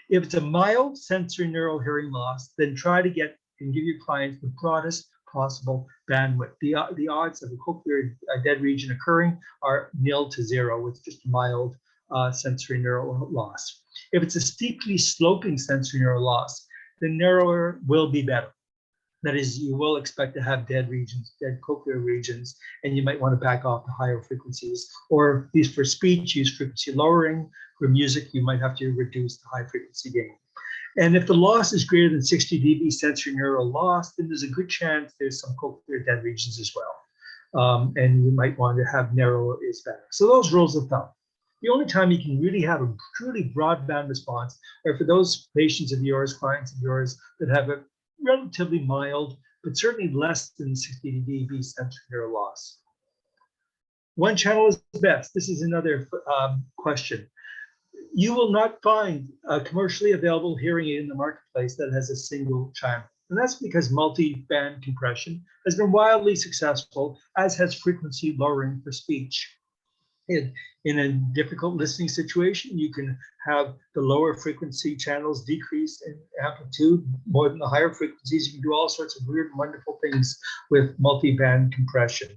If it's a mild sensory neural hearing loss, then try to get and give your clients the broadest possible bandwidth. The odds of a cochlear dead region occurring are 0 to 0 with just mild sensory neural loss. If it's a steeply sloping sensory neural loss, the narrower will be better. That is, you will expect to have dead regions, dead cochlear regions, and you might want to back off to higher frequencies. Or at least for speech, use frequency lowering. For music, you might have to reduce the high frequency gain. And if the loss is greater than 60 dB sensory neural loss, then there's a good chance there's some cochlear dead regions as well. And you might want to have narrower is better. So those rules of thumb. The only time you can really have a truly broadband response are for those patients of yours, clients of yours, that have a relatively mild, but certainly less than 60 dB sensory neural loss. One channel is best. This is another question. You will not find a commercially available hearing aid in the marketplace that has a single channel. And that's because multi-band compression has been wildly successful, as has frequency lowering for speech. In a difficult listening situation, you can have the lower frequency channels decrease in amplitude more than the higher frequencies. You can do all sorts of weird and wonderful things with multi-band compression.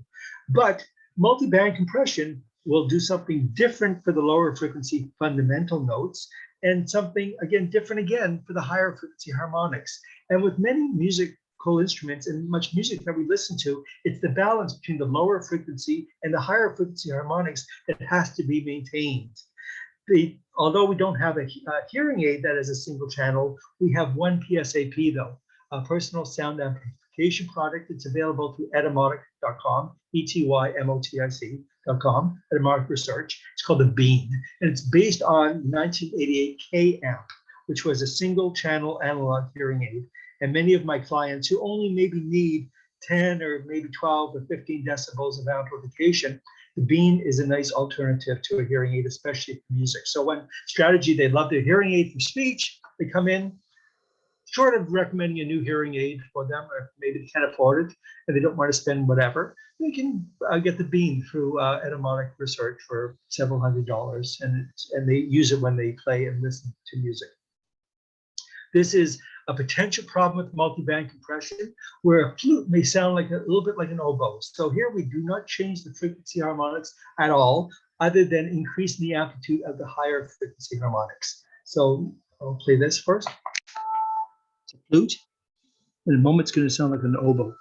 But Multi-band compression will do something different for the lower frequency fundamental notes and something, again, different again for the higher frequency harmonics. And with many musical instruments and much music that we listen to, it's the balance between the lower frequency and the higher frequency harmonics that has to be maintained. Although we don't have a hearing aid that is a single channel, we have one PSAP though, a personal sound amplification product. It's available through etymotic.com, etymotic.com, Etymotic Research. It's called the Bean, and it's based on 1988 K-Amp, which was a single channel analog hearing aid. And many of my clients who only maybe need 10 or maybe 12 or 15 decibels of amplification, the Bean is a nice alternative to a hearing aid, especially for music. So one strategy, they love their hearing aid for speech. They come in, short of recommending a new hearing aid for them, or maybe they can't afford it and they don't want to spend whatever, they can get the Bean through Etymotic Research for several $100s, and they use it when they play and listen to music. This is a potential problem with multiband compression, where a flute may sound like a little bit like an oboe. So here we do not change the frequency harmonics at all, other than increasing the amplitude of the higher frequency harmonics. So I'll play this first. It's a flute. In a moment, it's going to sound like an oboe.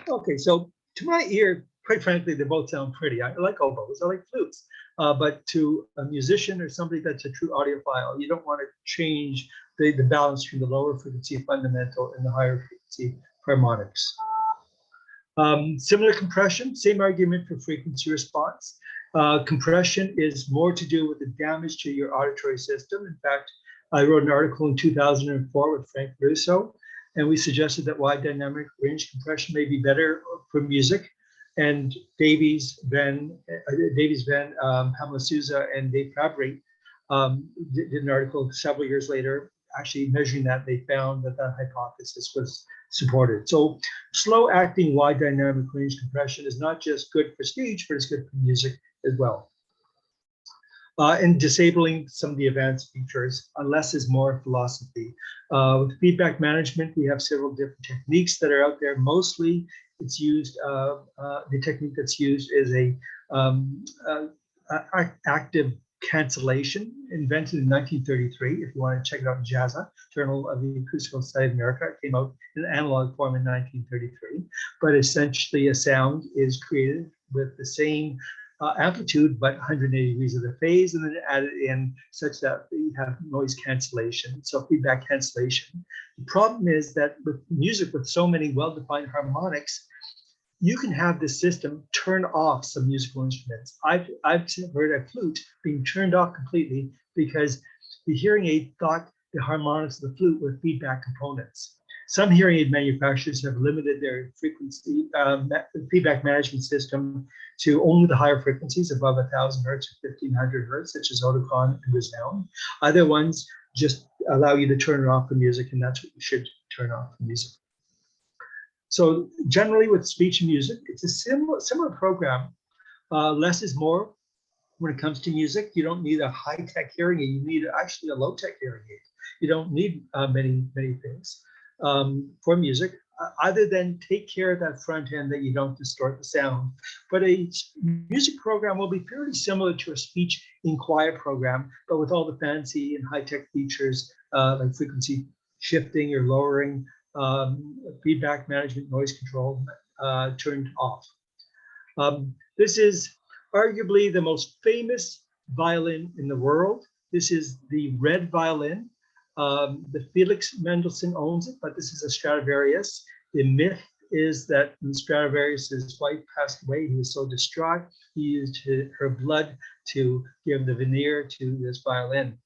Okay, so to my ear, quite frankly, they both sound pretty. I like oboes, I like flutes. But to a musician or somebody that's a true audiophile, you don't want to change the balance between the lower frequency fundamental and the higher frequency harmonics. Similar compression, same argument for frequency response. Compression is more to do with the damage to your auditory system. In fact, I wrote an article in 2004 with Frank Russo, and we suggested that wide dynamic range compression may be better for music. And Davies, Van, Pamela Souza, and Dave Fabry did an article several years later, actually measuring that. They found that that hypothesis was supported. So slow acting wide dynamic range compression is not just good for speech, but it's good for music as well. And disabling some of the advanced features, less is more philosophy. With feedback management, we have several different techniques that are out there. Mostly it's used, the technique that's used is a active cancellation, invented in 1933. If you want to check it out in Chasin, Journal of the Acoustical Society of America, it came out in analog form in 1933. But essentially a sound is created with the same amplitude, but 180 degrees of the phase, and then added in such that you have noise cancellation, so feedback cancellation. The problem is that with music with so many well-defined harmonics, you can have the system turn off some musical instruments. I've heard a flute being turned off completely because the hearing aid thought the harmonics of the flute were feedback components. Some hearing aid manufacturers have limited their frequency feedback management system to only the higher frequencies above 1,000 hertz or 1,500 hertz, such as Oticon and Resound. Other ones just allow you to turn it off the music, and that's what you should turn off the music. So generally with speech and music, it's a similar program. Less is more when it comes to music. You don't need a high-tech hearing aid. You need actually a low-tech hearing aid. You don't need many things for music, other than take care of that front end that you don't distort the sound. But a music program will be fairly similar to a speech in quiet program, but with all the fancy and high-tech features like frequency shifting or lowering, feedback management, noise control turned off. This is arguably the most famous violin in the world. This is the red violin. The Felix Mendelssohn owns it, but this is a Stradivarius. The myth is that when Stradivarius's wife passed away, he was so distraught, he used her blood to give the veneer to this violin.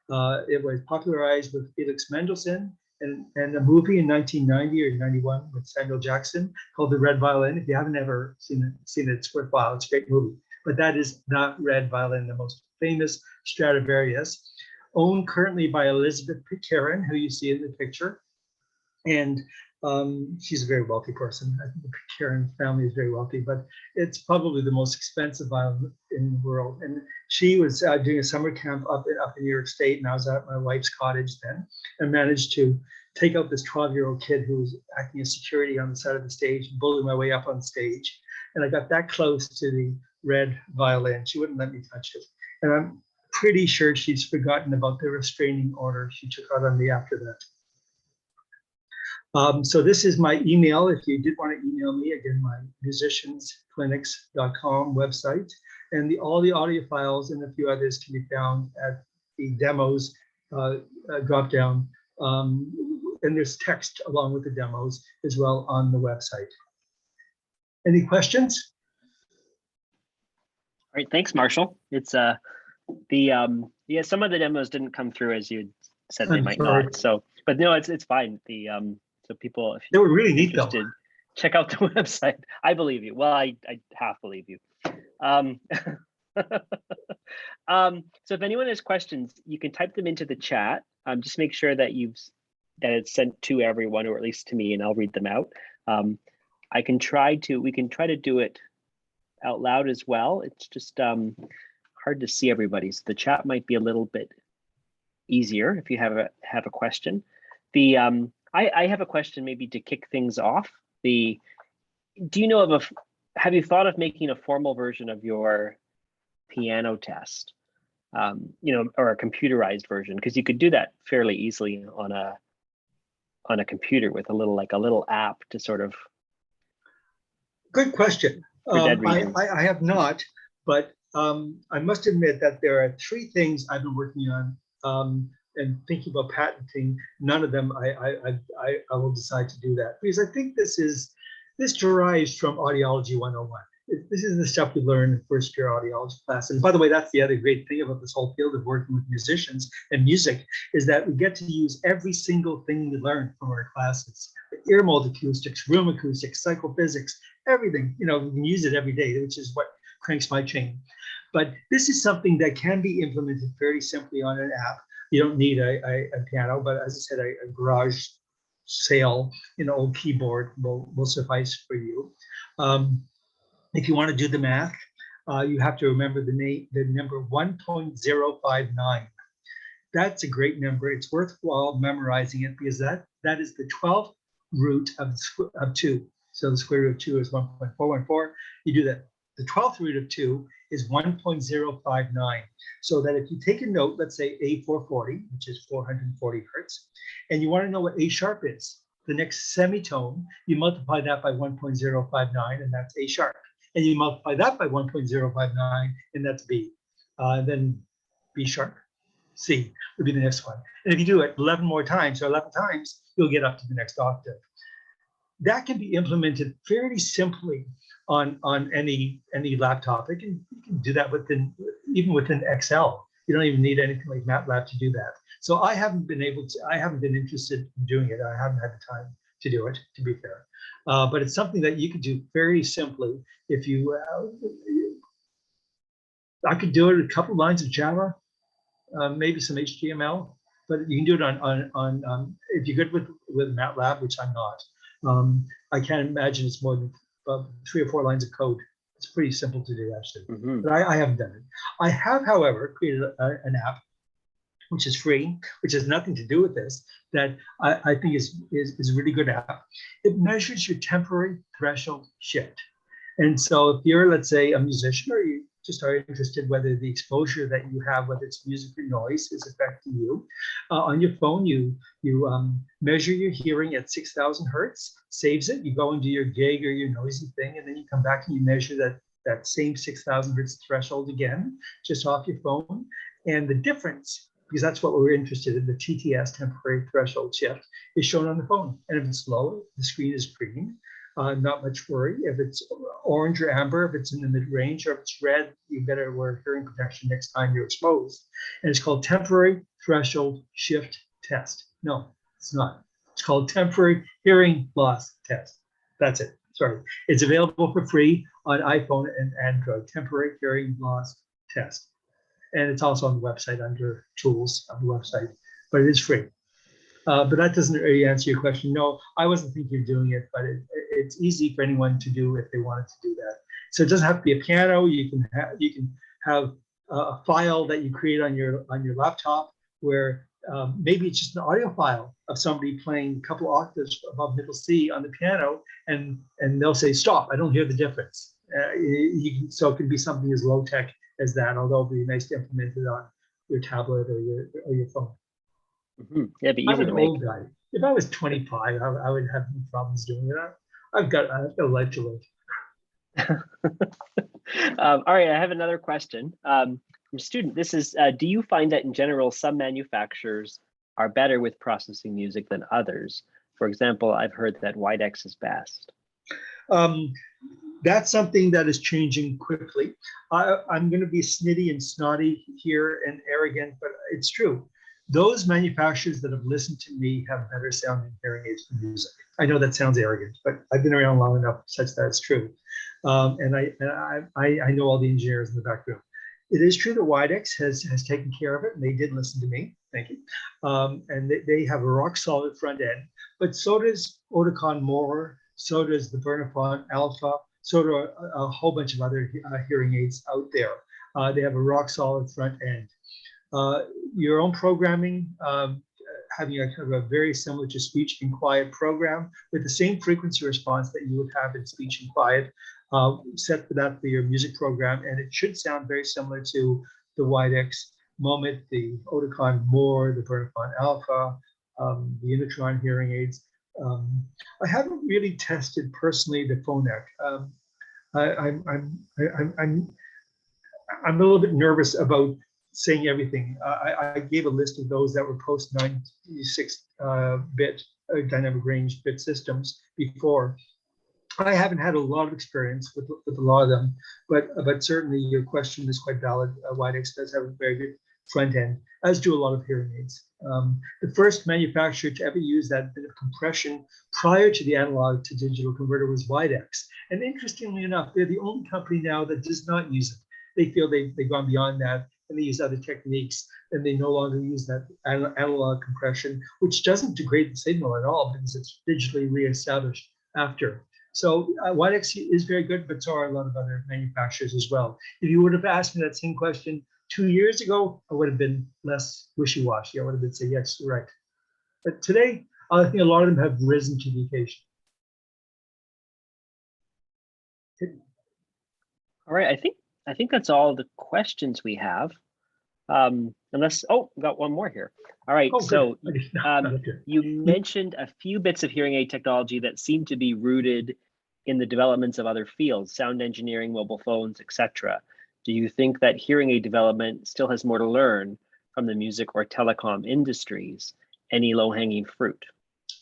It was popularized with Felix Mendelssohn and a movie in 1990 or 91 with Samuel Jackson called The Red Violin. If you haven't ever seen it, it's worthwhile. It's a great movie. But that is not Red Violin, the most famous Stradivarius, owned currently by Elizabeth Pitcairn, who you see in the picture. And She's a very wealthy person. I think the Karen family is very wealthy, but it's probably the most expensive violin in the world. And she was doing a summer camp up in New York State, and I was at my wife's cottage then, and managed to take out this 12-year-old kid who was acting as security on the side of the stage, and bully my way up on stage. And I got that close to the red violin. She wouldn't let me touch it. And I'm pretty sure she's forgotten about the restraining order she took out on me after that. So this is my email. If you did want to email me, again, my musiciansclinics.com website, and all the audio files and a few others can be found at the demos drop down. And there's text along with the demos as well on the website. Any questions? All right, thanks, Marshall. It's yeah, some of the demos didn't come through as you said they might not. So, but no, it's fine. So people, if they were really neat though. Check out the website. I believe you. Well, I half believe you. So if anyone has questions, you can type them into the chat. Just make sure that it's sent to everyone, or at least to me, and I'll read them out. We can try to do it out loud as well. It's just hard to see everybody. So the chat might be a little bit easier if you have a question. I have a question maybe to kick things off. Do you know have you thought of making a formal version of your piano test? Or a computerized version, because you could do that fairly easily on a computer with a little app to sort of. Good question. I have not, but I must admit that there are 3 things I've been working on and thinking about patenting. None of them I will decide to do that, because I think this derives from Audiology 101. This is the stuff we learn in first-year audiology class. And by the way, that's the other great thing about this whole field of working with musicians and music, is that we get to use every single thing we learn from our classes. Ear mold acoustics, room acoustics, psychophysics, everything. We can use it every day, which is what cranks my chain. But this is something that can be implemented fairly simply on an app. You don't need a piano, but as I said, a garage sale, old keyboard will suffice for you. If you want to do the math, you have to remember the number 1.059. That's a great number. It's worthwhile memorizing it, because that is the 12th root of 2. So the square root of 2 is 1.414. You do that. The 12th root of 2 is 1.059. So that if you take a note, let's say A440, which is 440 hertz, and you want to know what A sharp is, the next semitone, you multiply that by 1.059, and that's A sharp. And you multiply that by 1.059, and that's B. Then B sharp, C would be the next one. And if you do it 11 more times, or 11 times, you'll get up to the next octave. That can be implemented fairly simply on any laptop. You can do that even within Excel. You don't even need anything like MATLAB to do that. So I haven't been interested in doing it. I haven't had the time to do it, to be fair. But it's something that you could do very simply if you. I could do it a couple lines of Java, maybe some HTML, but you can do it on if you're good with MATLAB, which I'm not. I can't imagine it's more than 3 or 4 lines of code. It's pretty simple to do, actually. Mm-hmm. But I haven't done it. I have, however, created an app which is free, which has nothing to do with this, that I think is a really good app. It measures your temporary threshold shift. And so if you're, let's say, a musician, or you just are interested whether the exposure that you have, whether it's music or noise, is affecting you, on your phone, you measure your hearing at 6,000 hertz, saves it, you go and do your gig or your noisy thing, and then you come back and you measure that same 6,000 hertz threshold again, just off your phone. And the difference, because that's what we're interested in, the TTS, temporary threshold shift, is shown on the phone. And if it's low, the screen is green, not much worry. If it's orange or amber, if it's in the mid-range, or if it's red, you better wear hearing protection next time you're exposed. And it's called temporary threshold shift test. No, it's not. It's called temporary hearing loss test. That's it. Sorry. It's available for free on iPhone and Android, temporary hearing loss test. And it's also on the website under tools of the website, but it is free. But that doesn't really answer your question. No, I wasn't thinking of doing it, but it's easy for anyone to do if they wanted to do that. So it doesn't have to be a piano. You can have a file that you create on your laptop where maybe it's just an audio file of somebody playing a couple octaves above middle C on the piano, and they'll say stop. I don't hear the difference. So it could be something as low tech as that, although it'd be nice to implement it on your tablet or your phone. Mm-hmm. Yeah, it'd be I'm easy an to make. old guy. If I was 25, I would have no problems doing it. I've got a life to live. All right, I have another question from a student. This is, do you find that in general, some manufacturers are better with processing music than others? For example, I've heard that Widex is best. That's something that is changing quickly. I'm going to be snitty and snotty here and arrogant, but it's true. Those manufacturers that have listened to me have better sounding hearing aids for music. I know that sounds arrogant, but I've been around long enough such that it's true. And I know all the engineers in the back room. It is true that Widex has taken care of it, and they did listen to me. Thank you. And they have a rock solid front end, but so does Oticon More, so does the Bernafon Alpha, so do a whole bunch of other hearing aids out there. They have a rock solid front end. Your own programming, having a very similar to speech and quiet program with the same frequency response that you would have in speech and quiet, set for that for your music program, and it should sound very similar to the Widex Moment, the Oticon More, the Bernafon Alpha, the Unitron hearing aids. I haven't really tested personally the Phonak. I'm a little bit nervous about saying everything. I gave a list of those that were post 96-bit dynamic range bit systems before. I haven't had a lot of experience with a lot of them, but certainly your question is quite valid. Widex does have a very good front end, as do a lot of hearing aids. The first manufacturer to ever use that bit of compression prior to the analog to digital converter was Widex. And interestingly enough, they're the only company now that does not use it. They feel they've gone beyond that and they use other techniques, and they no longer use that analog compression, which doesn't degrade the signal at all because it's digitally reestablished after. So Widex is very good, but so are a lot of other manufacturers as well. If you would have asked me that same question 2 years ago, I would have been less wishy-washy. I would have been saying, yes, you're right. But today, I think a lot of them have risen to the occasion. All right, I think that's all the questions we have. Unless, we got one more here. All right, so you mentioned a few bits of hearing aid technology that seem to be rooted in the developments of other fields, sound engineering, mobile phones, etc. Do you think that hearing aid development still has more to learn from the music or telecom industries? Any low-hanging fruit?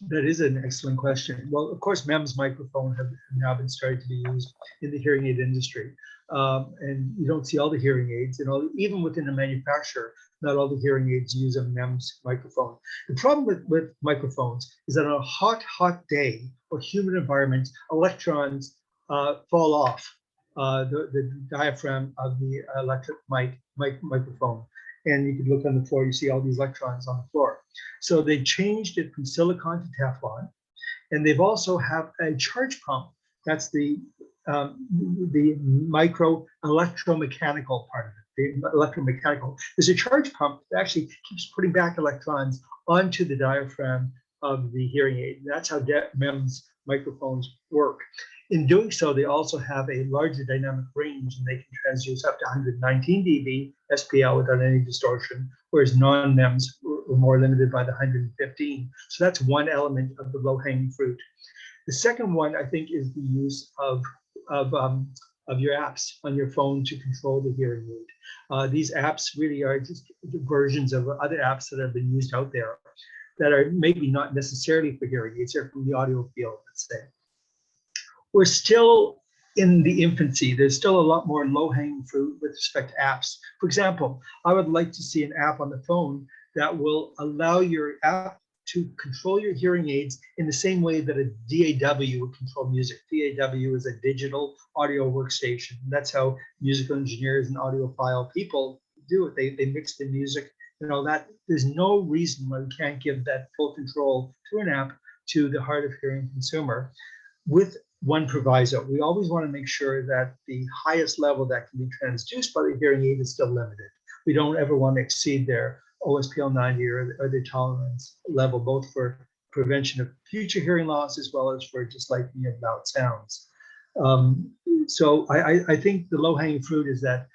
That is an excellent question. Well, of course, MEMS microphone have now been started to be used in the hearing aid industry. And you don't see all the hearing aids, and even within the manufacturer, not all the hearing aids use a MEMS microphone. The problem with microphones is that on a hot day or humid environment, electrons fall off the diaphragm of the electric microphone. And you can look on the floor, you see all these electrons on the floor. So they changed it from silicon to Teflon. And they've also have a charge pump. That's the micro electromechanical part of it, the electromechanical. There's a charge pump that actually keeps putting back electrons onto the diaphragm of the hearing aid. And that's how MEMS microphones work. In doing so, they also have a larger dynamic range, and they can transduce up to 119 dB SPL without any distortion, whereas non-MEMS were more limited by the 115. So that's one element of the low-hanging fruit. The second one, I think, is the use of your apps on your phone to control the hearing aid. These apps really are just versions of other apps that have been used out there that are maybe not necessarily for hearing aids, they're from the audio field, let's say. We're still in the infancy. There's still a lot more low-hanging fruit with respect to apps. For example, I would like to see an app on the phone that will allow your app to control your hearing aids in the same way that a DAW would control music. DAW is a digital audio workstation. That's how musical engineers and audiophile people do it. They mix the music that there's no reason why we can't give that full control through an app to the hard of hearing consumer, with one proviso. We always want to make sure that the highest level that can be transduced by the hearing aid is still limited. We don't ever want to exceed their OSPL 90 or their tolerance level, both for prevention of future hearing loss as well as for disliking of loud sounds. So I think the low-hanging fruit is that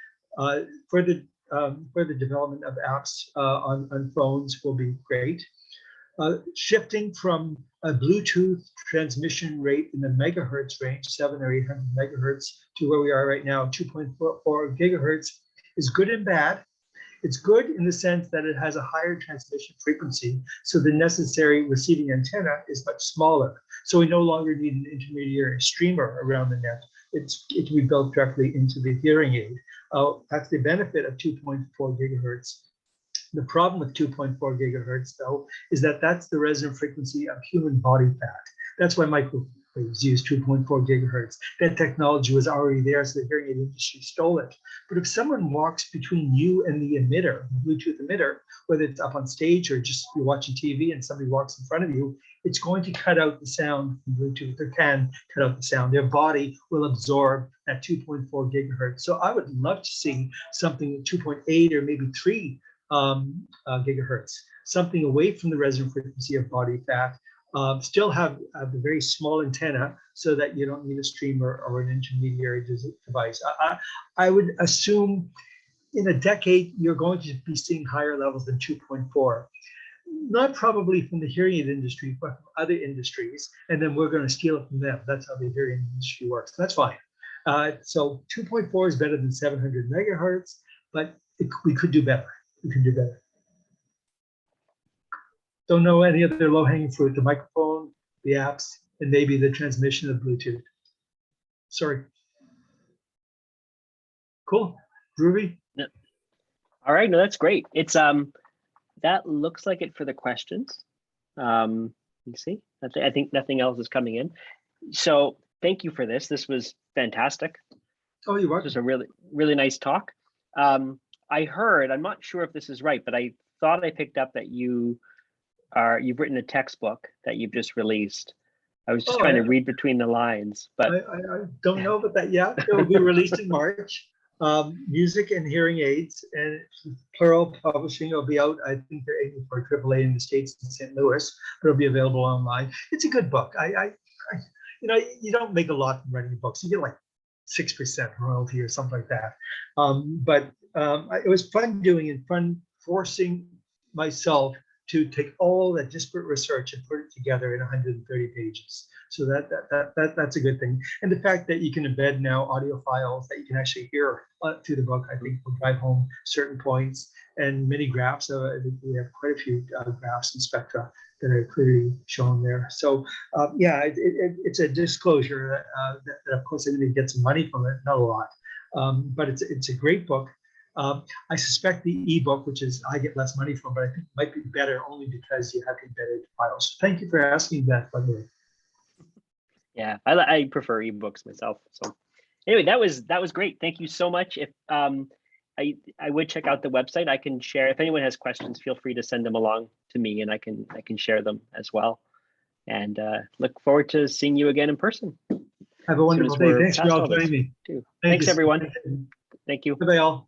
for the development of apps on phones will be great. Shifting from a Bluetooth transmission rate in the megahertz range, 700 or 800 megahertz, to where we are right now, 2.4 gigahertz, is good and bad. It's good in the sense that it has a higher transmission frequency, so the necessary receiving antenna is much smaller. So we no longer need an intermediary streamer around the net. It can be built directly into the hearing aid. That's the benefit of 2.4 gigahertz. The problem with 2.4 gigahertz, though, is that that's the resonant frequency of human body fat. That's why microwaves use 2.4 gigahertz. That technology was already there, so the hearing aid industry stole it. But if someone walks between you and the emitter, the Bluetooth emitter, whether it's up on stage or just you're watching TV and somebody walks in front of you, it's going to cut out the sound from Bluetooth, or can cut out the sound. Their body will absorb that 2.4 gigahertz. So I would love to see something 2.8 or maybe 3 gigahertz, something away from the resonant frequency of body fat, still have the very small antenna so that you don't need a streamer or an intermediary device. I would assume in a decade, you're going to be seeing higher levels than 2.4. Not probably from the hearing aid industry, but from other industries, and then we're going to steal it from them. That's how the hearing industry works. That's fine. So 2.4 is better than 700 megahertz, but we could do better. We can do better. Don't know any other low-hanging fruit: the microphone, the apps, and maybe the transmission of Bluetooth. Sorry. Cool. Ruby? Yeah. All right, no, that's great. It's that looks like it for the questions. You see, I think nothing else is coming in. So thank you for this. This was fantastic. Oh, you're welcome. This was a really, really nice talk. I heard, I'm not sure if this is right, but I thought I picked up that you've written a textbook that you've just released. I was just trying to read between the lines, but I don't know about that yet. It will be released in March. Music and hearing aids, and Plural Publishing will be out. I think they're aiming for AAA in the States in St. Louis, but it'll be available online. It's a good book. You don't make a lot from writing books. You get like 6% royalty or something like that. But it was fun doing and fun forcing myself to take all that disparate research and put it together in 130 pages. So that's a good thing. And the fact that you can embed now audio files that you can actually hear through the book, I think will drive home certain points, and many graphs. I think we have quite a few graphs and spectra that are clearly shown there. So yeah, it's a disclosure that of course I'm going to get some money from it, not a lot, but it's a great book. I suspect the ebook, which is I get less money from, but I think it might be better only because you have embedded files. Thank you for asking that, by the way. yeah, I prefer ebooks myself. So anyway, that was great. Thank you so much. If I would check out the website. I can share, if anyone has questions, feel free to send them along to me, and I can share them as well. And look forward to seeing you again in person. Have a wonderful day. Thanks for all joining me. Thanks everyone. Thank you. Bye all.